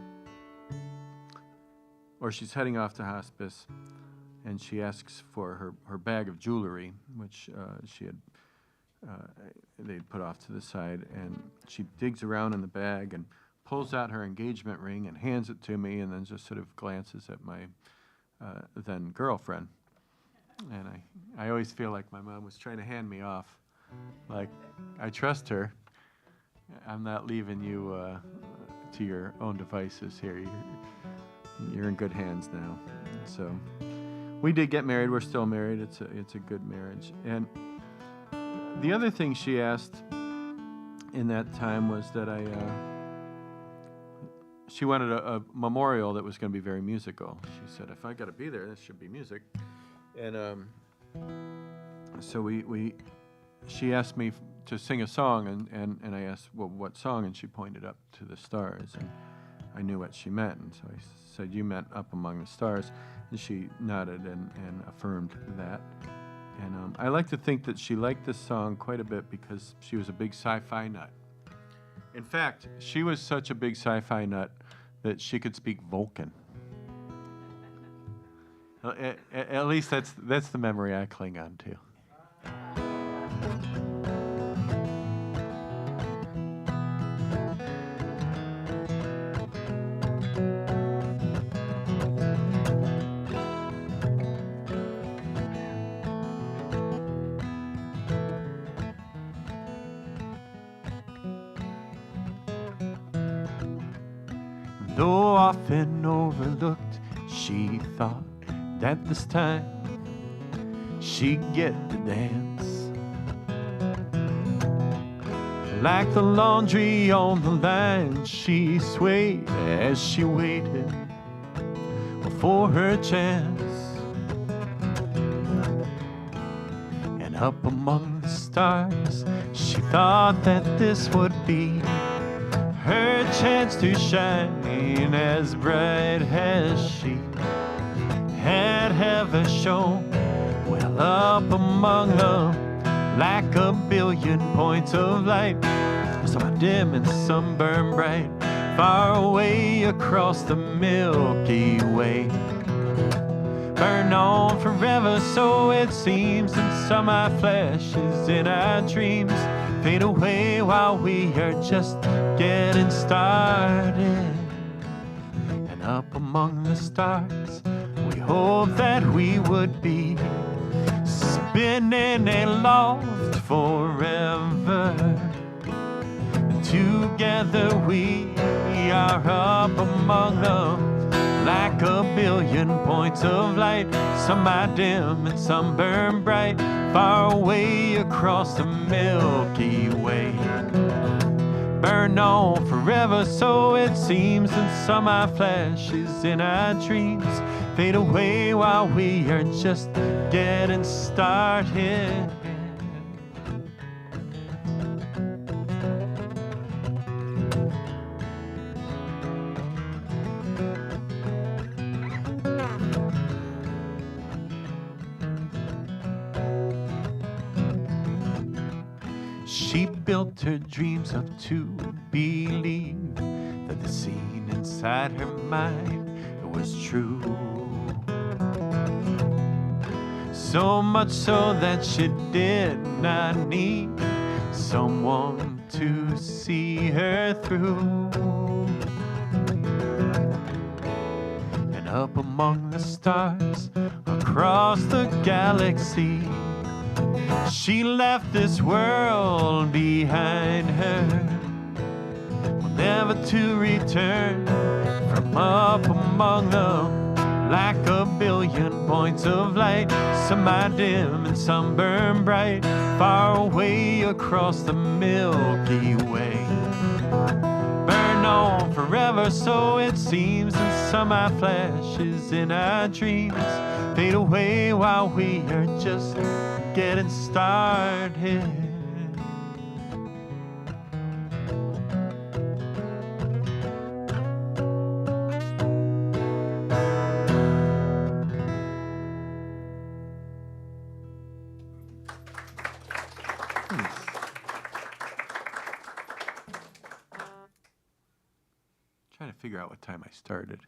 or she's heading off to hospice, and she asks for her bag of jewelry, which she had they'd put off to the side, and she digs around in the bag and pulls out her engagement ring and hands it to me, and then just sort of glances at my then girlfriend. And I always feel like my mom was trying to hand me off. Like, I trust her. I'm not leaving you to your own devices here. You're in good hands now. So we did get married. We're still married. It's a good marriage. And the other thing she asked in that time was that she wanted a memorial that was going to be very musical. She said, if I got to be there, this should be music. And so she asked me to sing a song, and I asked, well, what song? And she pointed up to the stars, and I knew what she meant. And so I said, you meant Up Among the Stars. And she nodded and affirmed that. And I like to think that she liked this song quite a bit because she was a big sci-fi nut. In fact, she was such a big sci-fi nut that she could speak Vulcan. At least that's the memory I cling on to. Though often overlooked, she thought that this time she'd get to dance. Like the laundry on the line, she swayed as she waited for her chance. And up among the stars, she thought that this would be her chance to shine as bright as she had ever shone. Well, up among them, like a billion points of light, some dim and some burn bright, far away across the Milky Way. Burn on forever, so it seems, and some our flashes in our dreams fade away while we are just getting started. And up among the stars, we hope that we would be spinning aloft forever. And together we are up among them, like a billion points of light. Some are dim and some burn bright, far away across the Milky Way. Burn on forever, so it seems, and some are flashes in our dreams fade away while we are just getting started. She built her dreams up to believe that the scene inside her mind was true. So much so that she did not need someone to see her through. And up among the stars, across the galaxy, she left this world behind her, never to return. From up among them, like a billion points of light, some are dim and some burn bright, far away across the Milky Way. Burn on forever, so it seems, and some are flashes in our dreams fade away while we are just getting started. Trying to figure out what time I started.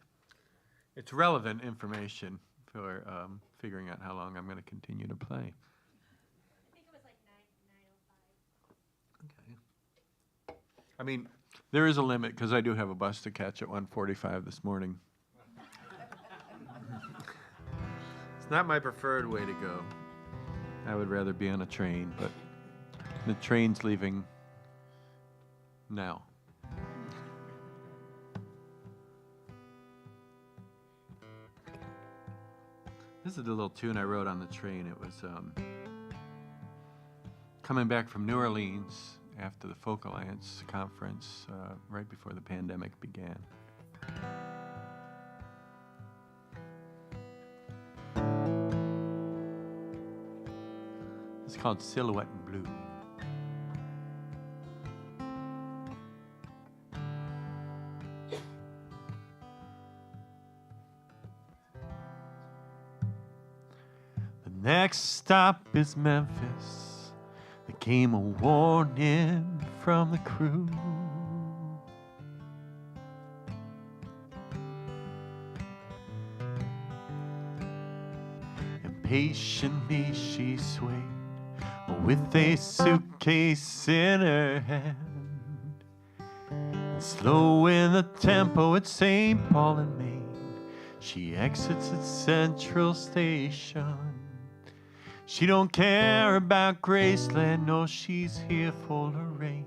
It's relevant information for figuring out how long I'm going to continue to play. I think it was like 9:05. I mean, there is a limit because I do have a bus to catch at 1:45 this morning. It's not my preferred way to go. I would rather be on a train, but the train's leaving now. This is the little tune I wrote on the train. It was coming back from New Orleans after the Folk Alliance conference right before the pandemic began. It's called Silhouette in Blue. The next stop is Memphis. There came a warning from the crew. Impatiently she swayed with a suitcase in her hand, and slow in the tempo at St. Paul and Main, she exits at Central Station. She don't care about Graceland, no, she's here for Lorraine.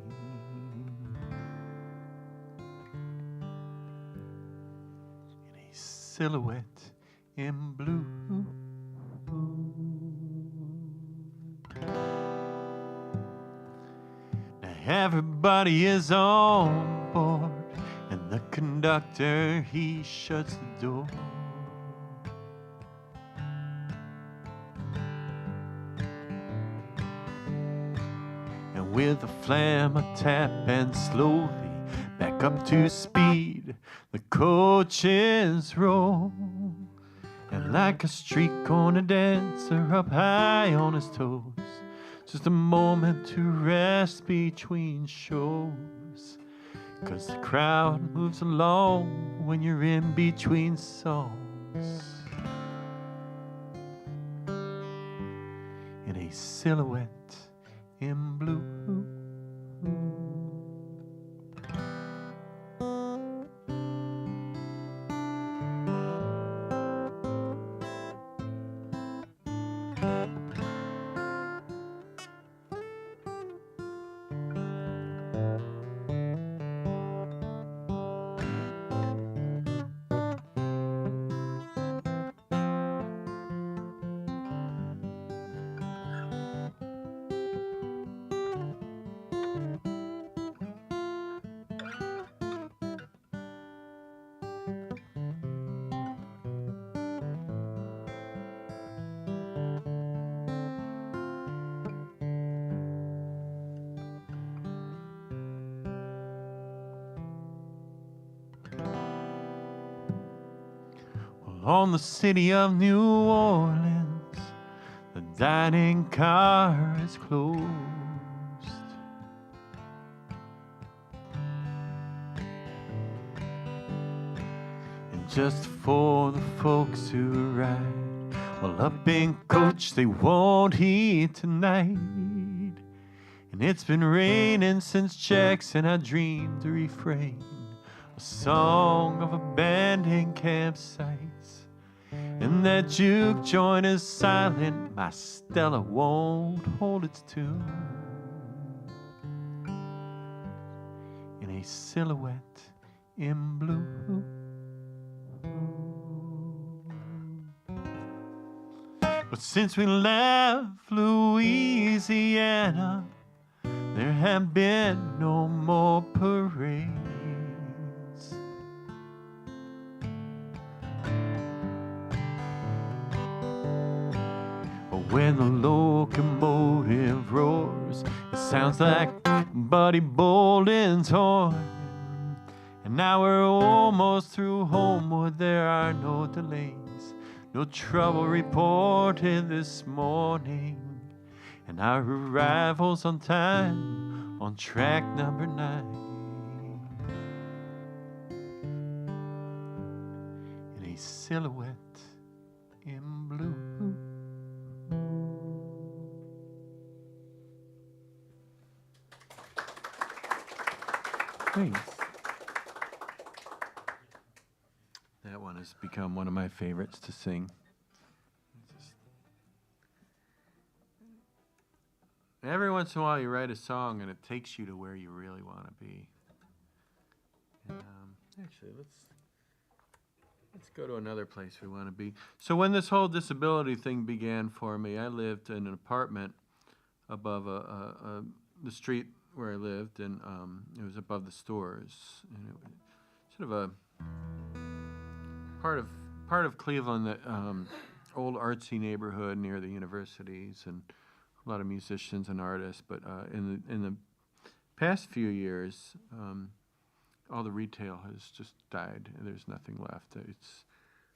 In a silhouette in blue. Now everybody is on board, and the conductor, he shuts the door. With a flam, a tap, and slowly back up to speed, the coaches roll. And like a streak on a dancer up high on his toes, just a moment to rest between shows. 'Cause the crowd moves along when you're in between songs. In a silhouette in blue. On the city of New Orleans, the dining car is closed. And just for the folks who ride, well, up in coach they won't eat tonight. And it's been raining since Jackson, I dreamed to refrain a song of abandoned campsites. And that juke joint is silent, my Stella won't hold its tune. In a silhouette in blue. But since we left Louisiana, there have been no more parades. When the locomotive roars, it sounds like Buddy Bolden's horn. And now we're almost through Homewood, there are no delays, no trouble reported this morning. And our arrival's on time on track number 9. In a silhouette in blue. has become one of my favorites to sing. Every once in a while you write a song and it takes you to where you really want to be. And, actually, let's go to another place we want to be. So when this whole disability thing began for me, I lived in an apartment above the street where I lived, and it was above the stores. And it was sort of a part of Cleveland, that old artsy neighborhood near the universities, and a lot of musicians and artists. But in the past few years, all the retail has just died, and there's nothing left.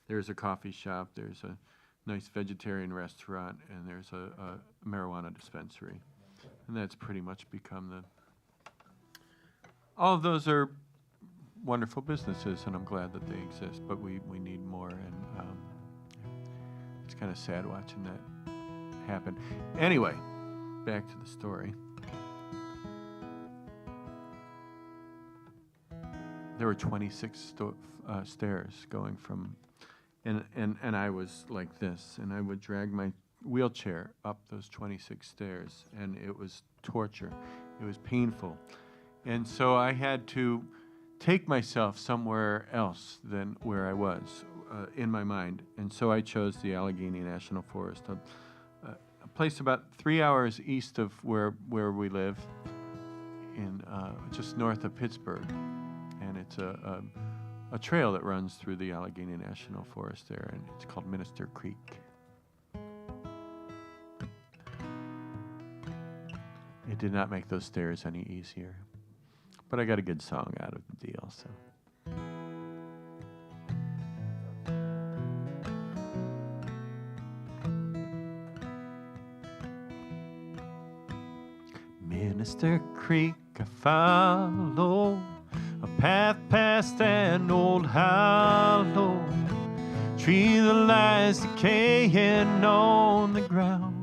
There's a coffee shop, there's a nice vegetarian restaurant, and there's a marijuana dispensary. And that's pretty much become all of those are wonderful businesses, and I'm glad that they exist, but we need more, and it's kind of sad watching that happen. Anyway, back to the story. There were 26 stairs going from, and I was like this, and I would drag my wheelchair up those 26 stairs, and it was torture. It was painful. And so I had to take myself somewhere else than where I was in my mind. And so I chose the Allegheny National Forest, a place about 3 hours east of where we live, in just north of Pittsburgh. And it's a trail that runs through the Allegheny National Forest there, and it's called Minister Creek. It did not make those stairs any easier, but I got a good song out of the deal, so. Minister Creek, I follow a path past an old hollow tree that lies decaying on the ground.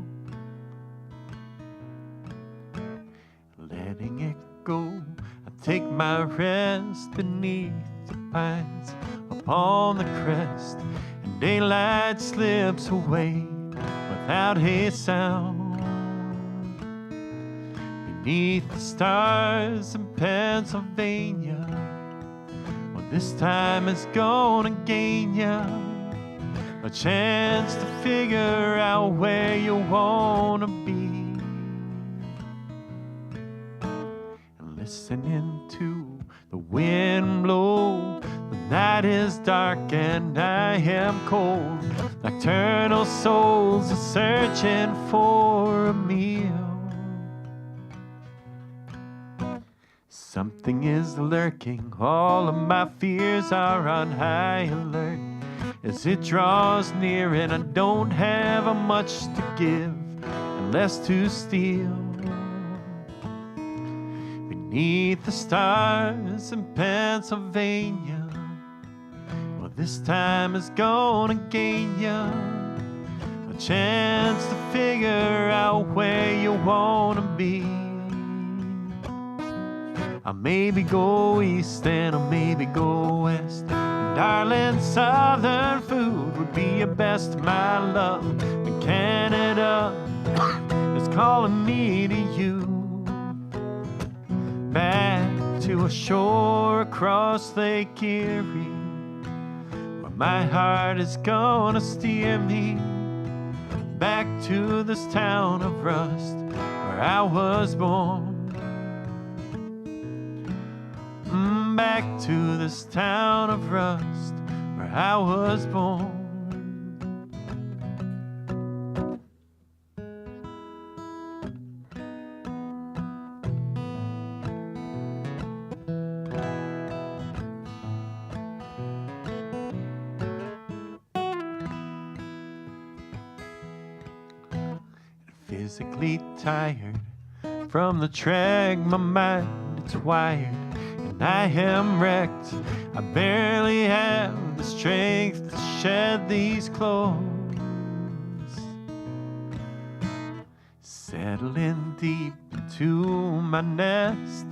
Letting it go, I take my rest beneath the pines upon the crest, and daylight slips away without a sound. Beneath the stars in Pennsylvania, well, this time it's gonna gain ya a chance to figure out where you wanna be. And listening to the wind blow, the night is dark and I am cold. Nocturnal souls are searching for a meal. Something is lurking, all of my fears are on high alert as it draws near, and I don't have much to give and less to steal. Beneath the stars in Pennsylvania, well, this time is gonna gain ya a chance to figure out where you wanna be. I maybe go east and I maybe go west. And darling, southern food would be your best, my love. And Canada is calling me to you. Back to a shore across Lake Erie, where my heart is gonna steer me. Back to this town of rust where I was born. Back to this town of rust where I was born. Physically tired from the trek, my mind it's wired. I am wrecked, I barely have the strength to shed these clothes. Settling deep into my nest,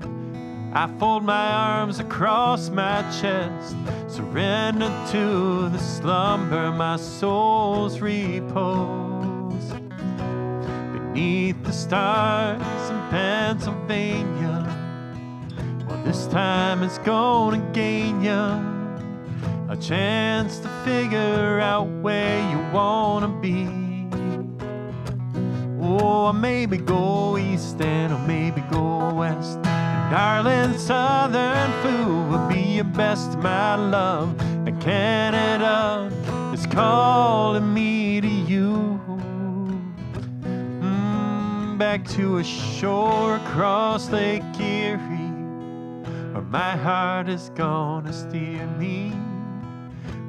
I fold my arms across my chest, surrender to the slumber my soul's repose. Beneath the stars in Pennsylvania, well, this time it's gonna gain ya a chance to figure out where you wanna be. Oh, or maybe go east and or maybe go west. Darling, southern food will be your best, my love. And Canada is calling me to you. Back to a shore across Lake Erie, where my heart is gonna steer me.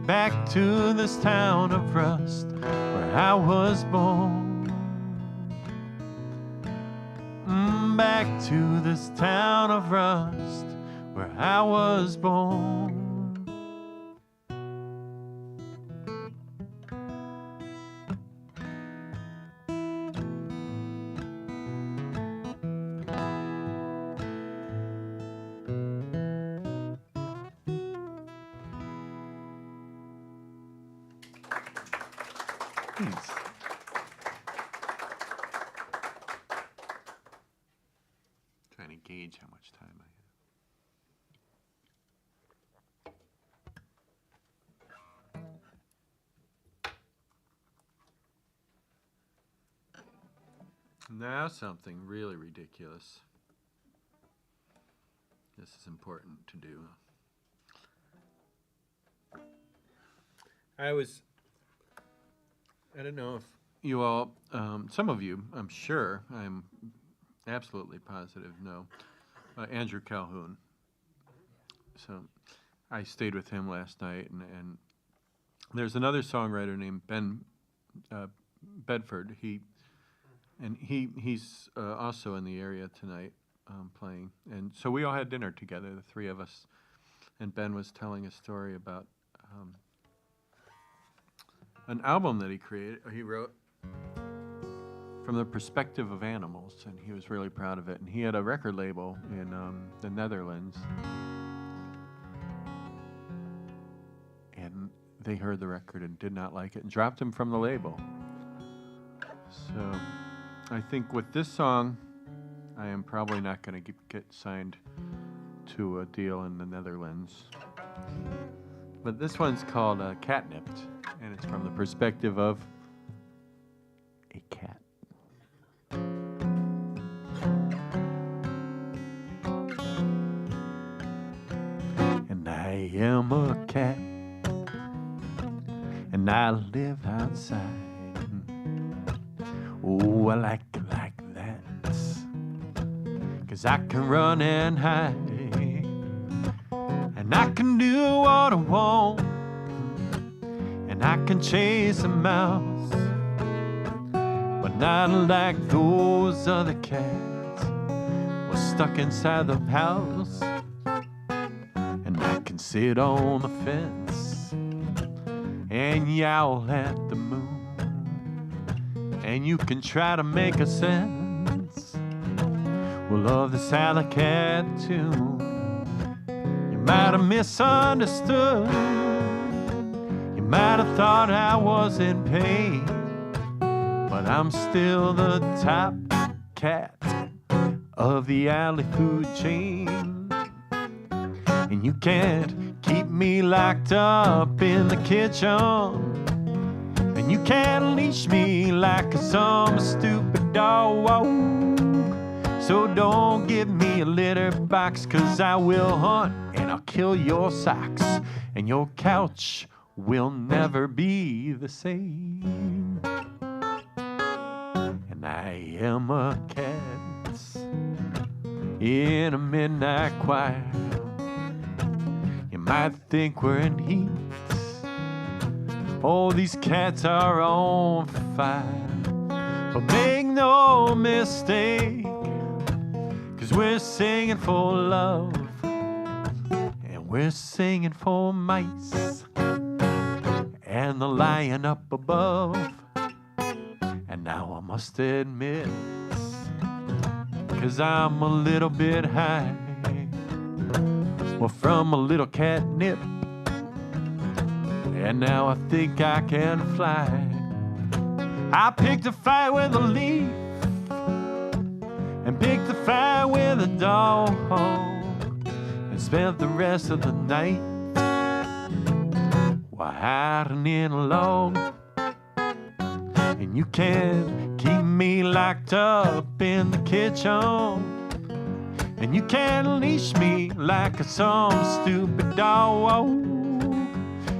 Back to this town of rust where I was born. Back to this town of rust where I was born. Thanks. Trying to gauge how much time I have. Now something really ridiculous. This is important to do. I don't know if you all, some of you, I'm sure, I'm absolutely positive, know Andrew Calhoun. So I stayed with him last night, and there's another songwriter named Ben Bedford. He's also in the area tonight playing, and so we all had dinner together, the three of us. And Ben was telling a story about an album that he wrote from the perspective of animals, and he was really proud of it. And he had a record label in the Netherlands, and they heard the record and did not like it and dropped him from the label. So I think with this song, I am probably not going to get signed to a deal in the Netherlands. But this one's called Catnipped, and it's from the perspective of a cat. And I am a cat, and I live outside. Oh, I like it like that, 'cause I can run and hide, and I can do what I want, and I can chase a mouse, but not like those other cats were stuck inside the house. And I can sit on the fence and yowl at the moon, and you can try to make a sense, well, of this alley cat tune. You might have misunderstood, you might have thought I was in pain, but I'm still the top cat of the alley food chain. And you can't keep me locked up in the kitchen, and you can't leash me like some stupid dog. So don't give me a litter box, 'cause I will hunt and I'll kill your socks, and your couch will never be the same. And I am a cat in a midnight choir. You might think we're in heat. Oh, these cats are on fire. But make no mistake, 'cause we're singing for love, and we're singing for mice, and the lion up above. And now I must admit, 'cause I'm a little bit high, Well, from a little catnip, and now I think I can fly. I picked a fight with a leaf and picked a fight with a dog and spent the rest of the night while hiding in a log. And you can't keep me locked up in the kitchen, and you can't leash me like some stupid dog.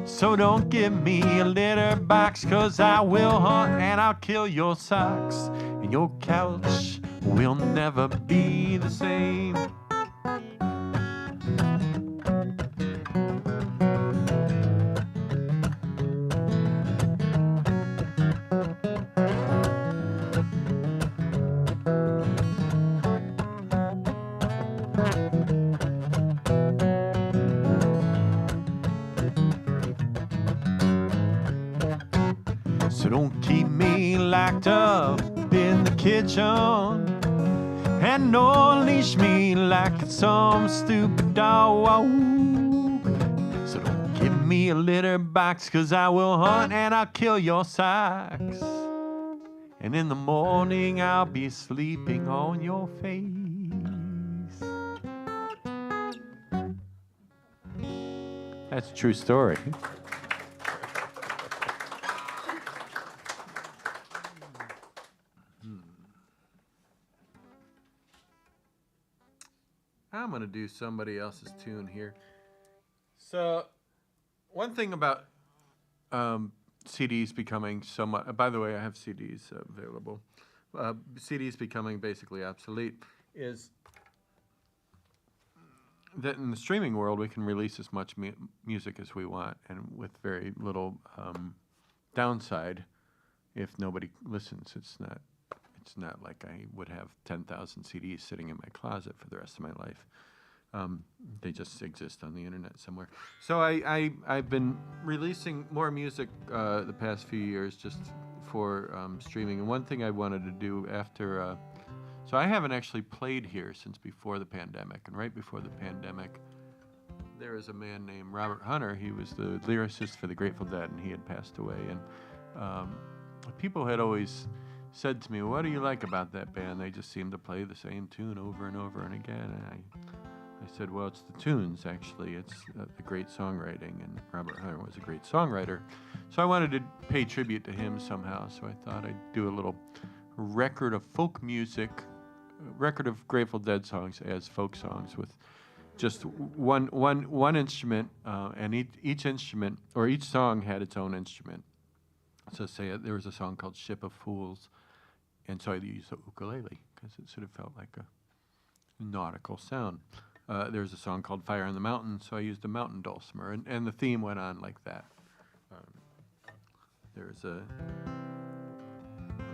So don't give me a litter box, 'cause I will hunt and I'll kill your socks, and your couch will never be the same. So don't keep me locked up in the kitchen, and don't leash me like it's some stupid dog. So don't give me a litter box, 'cause I will hunt and I'll kill your socks, and in the morning I'll be sleeping on your face. That's a true story. I'm going to do somebody else's tune here. So, one thing about CDs becoming somewhat... by the way, I have CDs available. CDs becoming basically obsolete is that in the streaming world, we can release as much music as we want, and with very little downside if nobody listens. It's not like I would have 10,000 CDs sitting in my closet for the rest of my life. They just exist on the internet somewhere. So I've been releasing more music the past few years just for streaming. And one thing I wanted to do after... so I haven't actually played here since before the pandemic. And right before the pandemic, there was a man named Robert Hunter. He was the lyricist for the Grateful Dead, and he had passed away. And people had always said to me, "What do you like about that band? They just seem to play the same tune over and over and again." And I said, "Well, it's the tunes, actually. It's the great songwriting." And Robert Hunter was a great songwriter. So I wanted to pay tribute to him somehow. So I thought I'd do a little record of folk music, record of Grateful Dead songs as folk songs with just one instrument, and each instrument, or each song had its own instrument. So say there was a song called Ship of Fools, and so I used the ukulele because it sort of felt like a nautical sound. There's a song called Fire on the Mountain, so I used a mountain dulcimer, and the theme went on like that.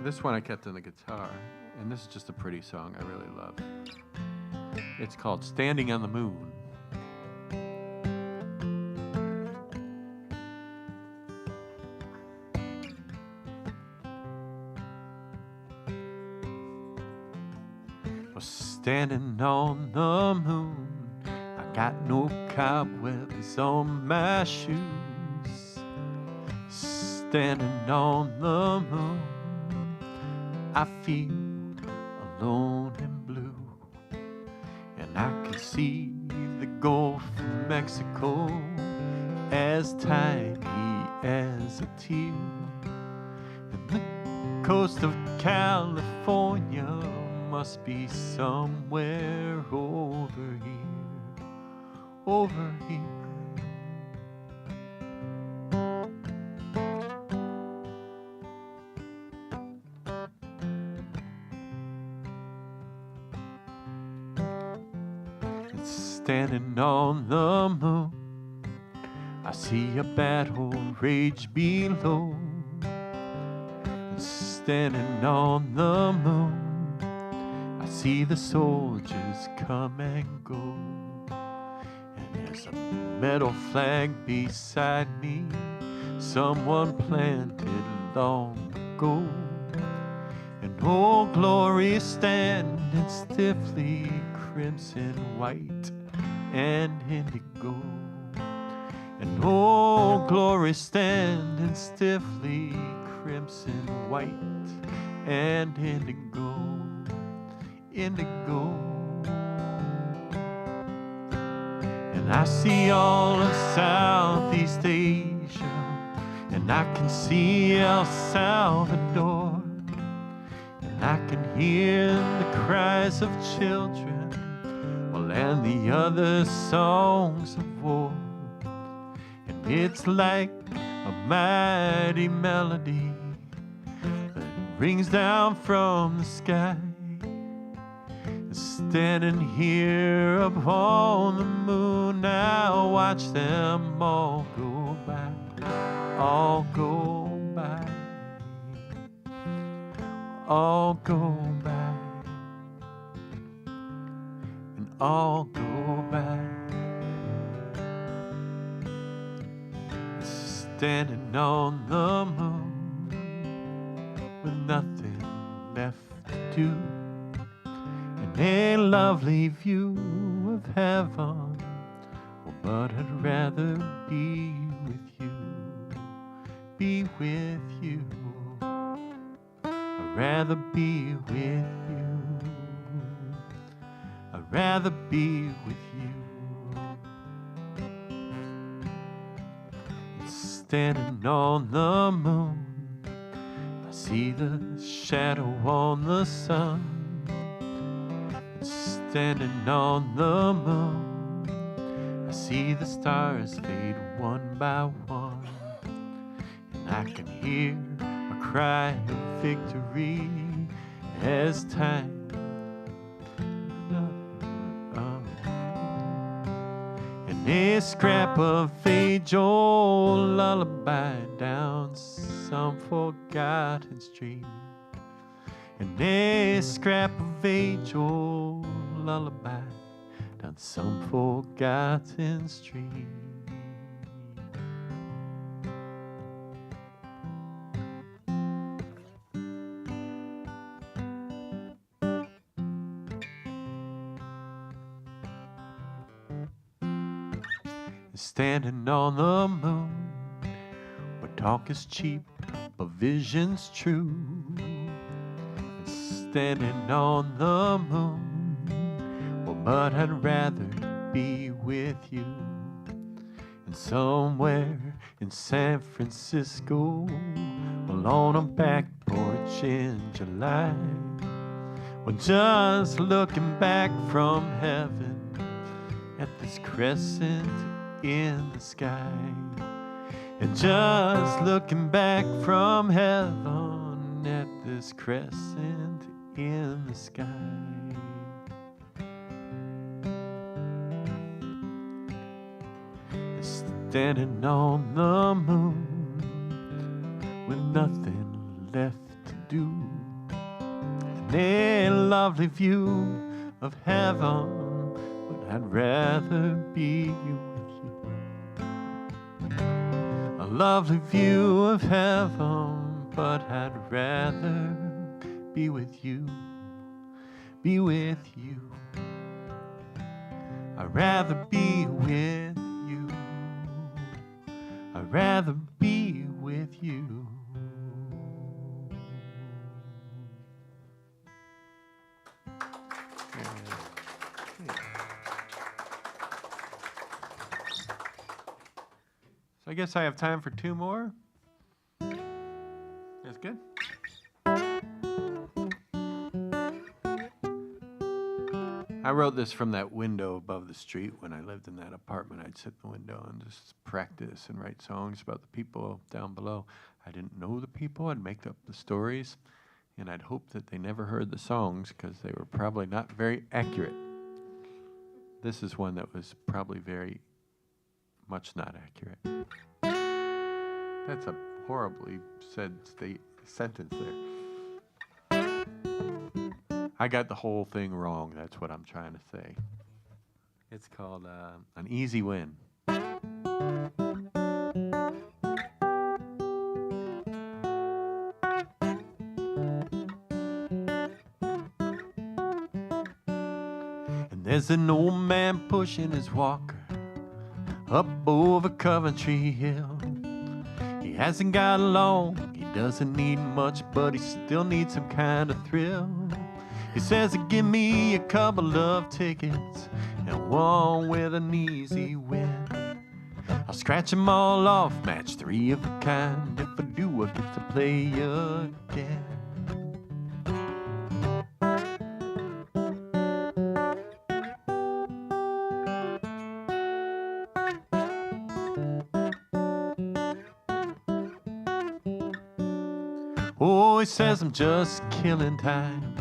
This one I kept on the guitar, and this is just a pretty song I really love. It's called Standing on the Moon. Standing on the moon, I got no cobwebs on my shoes. Standing on the moon, I feel alone and blue, and I can see the Gulf of Mexico as tiny as a tear, and the coast of California must be somewhere over here, over here. It's standing on the moon, I see a battle rage below. It's standing on the moon, see the soldiers come and go, and there's a metal flag beside me, someone planted long ago, and Old Glory standing stiffly crimson white and indigo. And oh, glory standing stiffly, crimson, white, and indigo, indigo. And I see all of Southeast Asia, and I can see El Salvador, and I can hear the cries of children, well, and the other songs of war. And it's like a mighty melody that rings down from the sky. Standing here upon the moon, now watch them all go by, all go by, all go by, and all go by. Standing on the moon with nothing left to do, and a lovely view of heaven. Oh, but I'd rather be with you, be with you. I'd rather be with you. I'd rather be with you. Standing on the moon, I see the shadow on the sun. Standing on the moon, I see the stars fade one by one, and I can hear a cry of victory as time. And a scrap of age-old lullaby down some forgotten street. And a scrap of age-old lullaby down some forgotten street. Standing on the moon, where talk is cheap, but vision's true. Standing on the moon, well, but I'd rather be with you. And somewhere in San Francisco, well, on a back porch in July, well, just looking back from heaven at this crescent in the sky, and just looking back from heaven at this crescent in the sky. Standing on the moon with nothing left to do, and a lovely view of heaven, but I'd rather be with you. A lovely view of heaven, but I'd rather be with you, be with you. I'd rather be with you. I'd rather be with you. So I guess I have time for two more. That's good. I wrote this from that window above the street when I lived in that apartment. I'd sit in the window and just practice and write songs about the people down below. I didn't know the people. I'd make up the stories, and I'd hope that they never heard the songs because they were probably not very accurate. This is one that was probably very much not accurate. That's a horribly said sentence there. I got the whole thing wrong. That's what I'm trying to say. It's called An Easy Win. And There's an old man pushing his walker up over Coventry Hill. He hasn't got long, he doesn't need much, but he still needs some kind of thrill. He says, give me a couple of tickets and one with an easy win. I'll scratch them all off, match 3 of a kind. If I do, I get to play again. Oh, he says I'm just killing time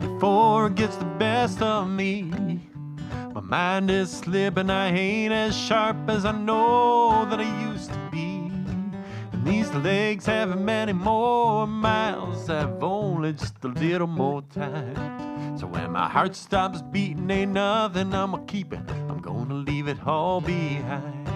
before it gets the best of me. My mind is slipping, I ain't as sharp as I know that I used to be. And these legs haven't many more miles, I've only just a little more time. So when my heart stops beating, ain't nothing I'ma keep it, I'm gonna leave it all behind.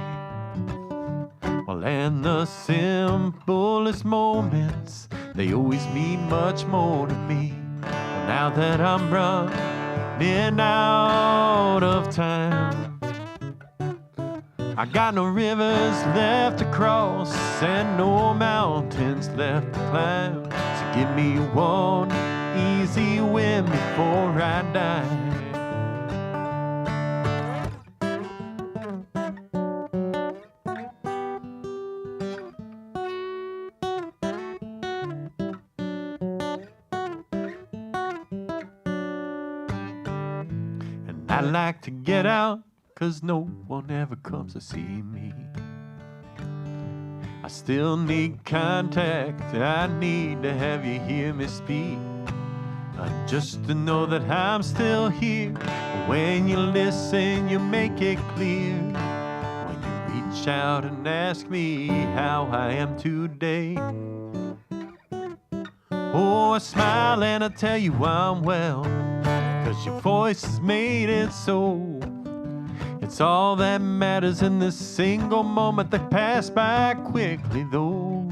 Well, and the simplest moments, they always mean much more to me. Well, now that I'm running out of time, I got no rivers left to cross and no mountains left to climb. So give me one easy win before I die. I like to get out, 'cause no one ever comes to see me. I still need contact, I need to have you hear me speak. Just to know that I'm still here. When you listen, you make it clear. When you reach out and ask me how I am today. Oh, I smile and I tell you I'm well, 'cause your voice has made it so. It's all that matters in this single moment that passed by quickly though.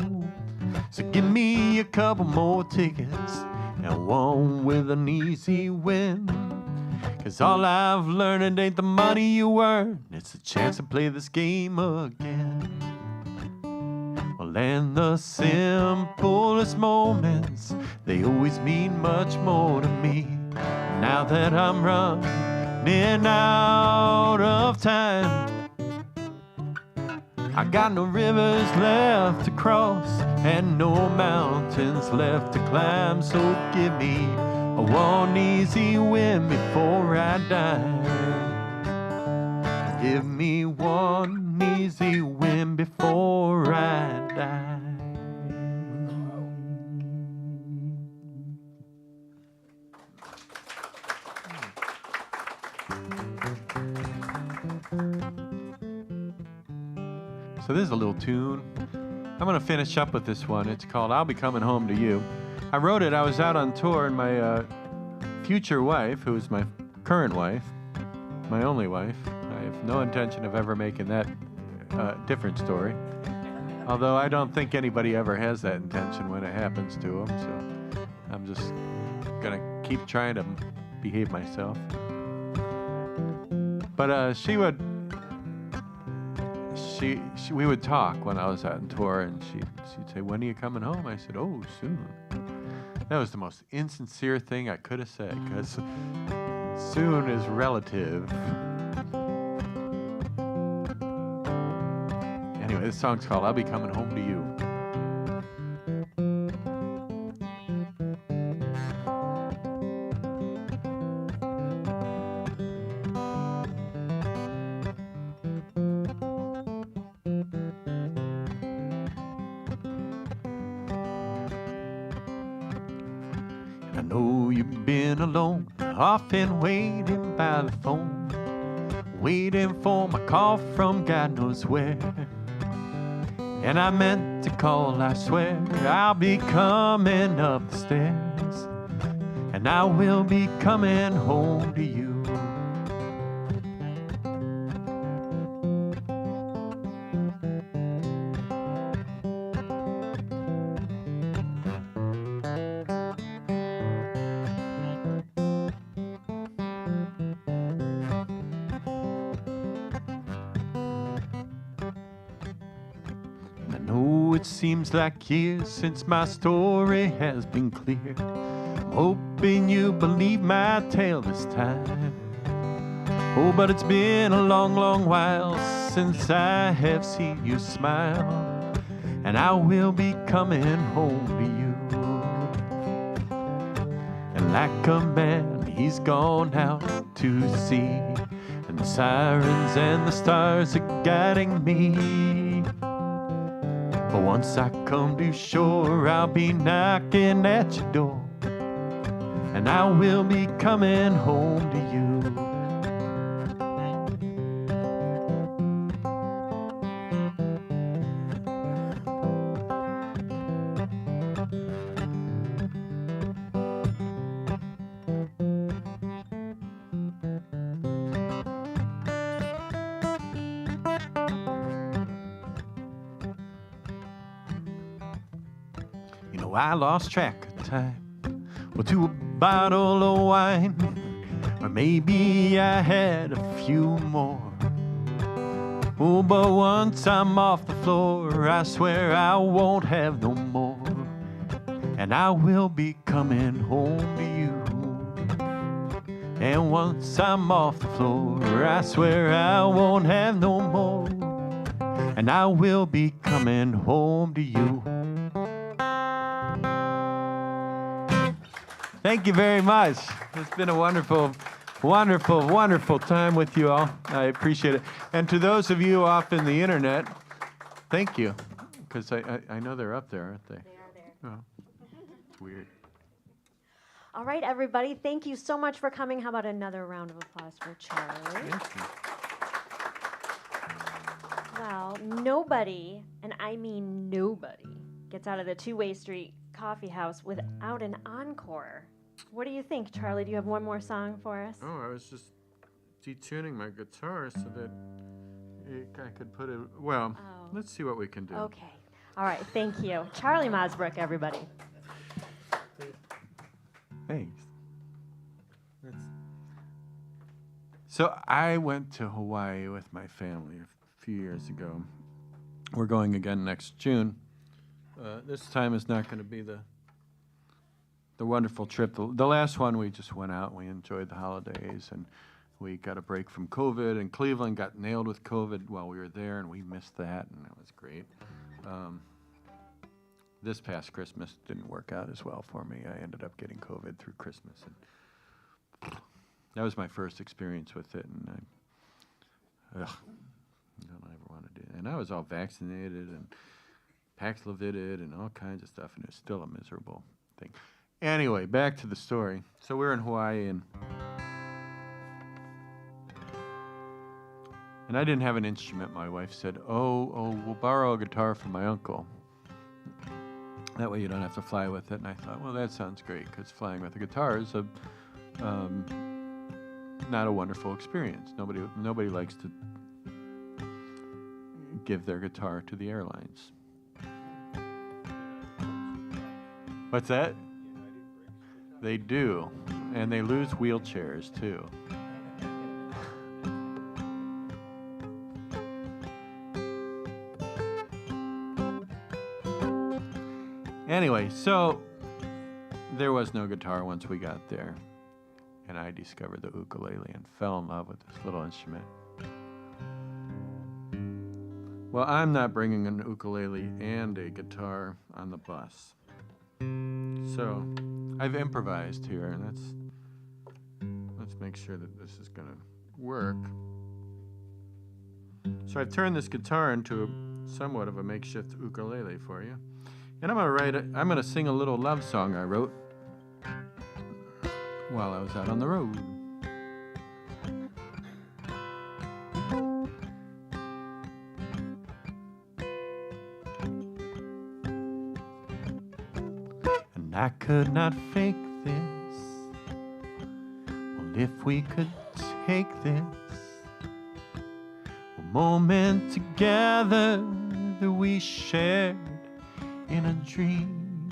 So give me a couple more tickets and one with an easy win. 'Cause all I've learned, it ain't the money you earn, it's the chance to play this game again. Well, and the simplest moments, they always mean much more to me. Now that I'm running out of time, I got no rivers left to cross and no mountains left to climb. So give me a one easy win before I die. Give me one easy win before I die. So this is a little tune. I'm going to finish up with this one. It's called I'll Be Coming Home to You. I wrote it, I was out on tour, and my future wife, who is my current wife, my only wife, I have no intention of ever making that different story. Although I don't think anybody ever has that intention when it happens to them, so I'm just going to keep trying to behave myself. But we would talk when I was out on tour, and she'd say, "When are you coming home?" I said, "Oh, soon." That was the most insincere thing I could have said, because soon is relative. Anyway, this song's called I'll Be Coming Home to You. I know you've been alone, often waiting by the phone, waiting for my call from God knows where. And I meant to call, I swear, I'll be coming up the stairs, and I will be coming home to you. know it seems like years since my story has been cleared. I'm hoping you believe my tale this time. Oh, but it's been a long, long while since I have seen you smile, and I will be coming home to you. And like a man, he's gone out to sea, and the sirens and the stars are guiding me. But once I come to shore, I'll be knocking at your door, and I will be coming home to you. You know, I lost track of time, well, to a bottle of wine, or maybe I had a few more. Oh, but once I'm off the floor, I swear I won't have no more, and I will be coming home to you. And once I'm off the floor, I swear I won't have no more, and I will be coming home to you. Thank you very much. It's been a wonderful, wonderful, wonderful time with you all. I appreciate it. And to those of you off in the internet, thank you, because I know they're up there, aren't they? They are there. Oh, it's weird. All right, everybody, thank you so much for coming. How about another round of applause for Charlie? Thank you. Well, nobody, and I mean nobody, gets out of the Two-Way Street Coffee House without an encore. What do you think, Charlie? Do you have one more song for us? Oh, I was just detuning my guitar so that I could put it. Well, Oh. let's see what we can do. Okay. All right, thank you. Charlie Mosbrook, everybody. Thanks. So I went to Hawaii with my family a few years ago. We're going again next June. This time is not going to be the wonderful trip. The last one, we just went out and we enjoyed the holidays, and we got a break from COVID, and Cleveland got nailed with COVID while we were there, and we missed that, and that was great. This past Christmas didn't work out as well for me. I ended up getting COVID through Christmas, and that was my first experience with it, and I don't ever want to do it. And I was all vaccinated and Paxlovided and all kinds of stuff, and it was still a miserable thing. Anyway, back to the story. So we're in Hawaii, and I didn't have an instrument. My wife said, oh, we'll borrow a guitar from my uncle. That way you don't have to fly with it. And I thought, well, that sounds great, because flying with a guitar is not a wonderful experience. Nobody likes to give their guitar to the airlines. What's that? They do, and they lose wheelchairs too. Anyway, so there was no guitar once we got there, and I discovered the ukulele and fell in love with this little instrument. Well, I'm not bringing an ukulele and a guitar on the bus. So I've improvised here, and let's make sure that this is going to work. So I've turned this guitar into somewhat of a makeshift ukulele for you. And I'm going to sing a little love song I wrote while I was out on the road. And I could not fake this. Well, if we could take this a moment together that we shared in a dream.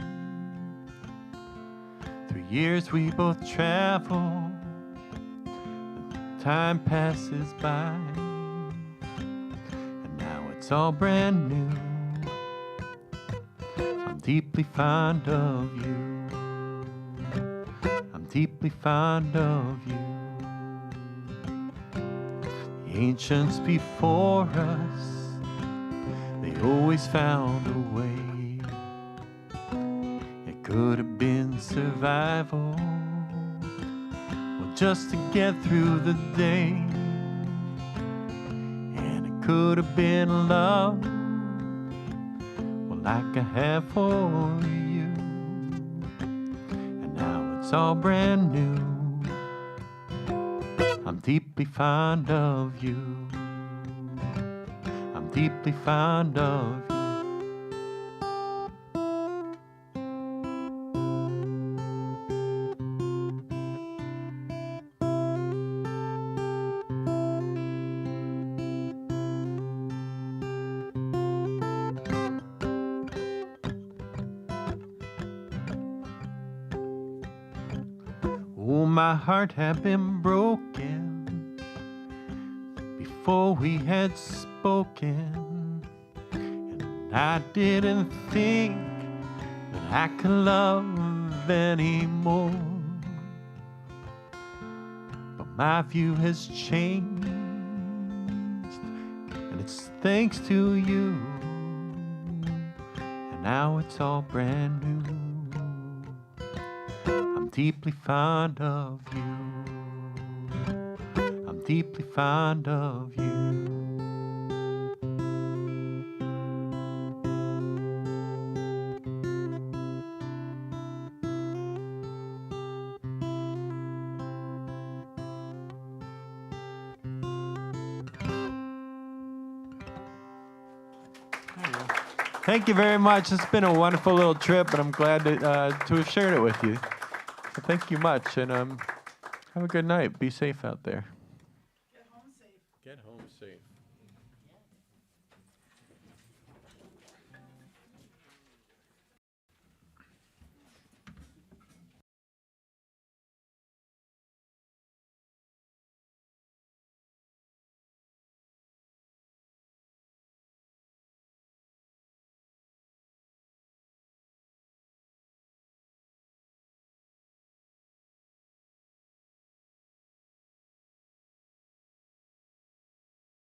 3 years we both travel, time passes by, and now it's all brand new. I'm deeply fond of you. I'm deeply fond of you. The ancients before us, they always found a way. It could have been survival, or just to get through the day. And it could have been love, well, like I have for you. And now it's all brand new. I'm deeply fond of you. I'm deeply fond of you. Oh, my heart had been broken before we had spoken, and I didn't think that I could love anymore. But my view has changed, and it's thanks to you, and now it's all brand new. I'm deeply fond of you. I'm deeply fond of you. Thank you very much. It's been a wonderful little trip, and I'm glad to have shared it with you. So thank you much, and have a good night. Be safe out there.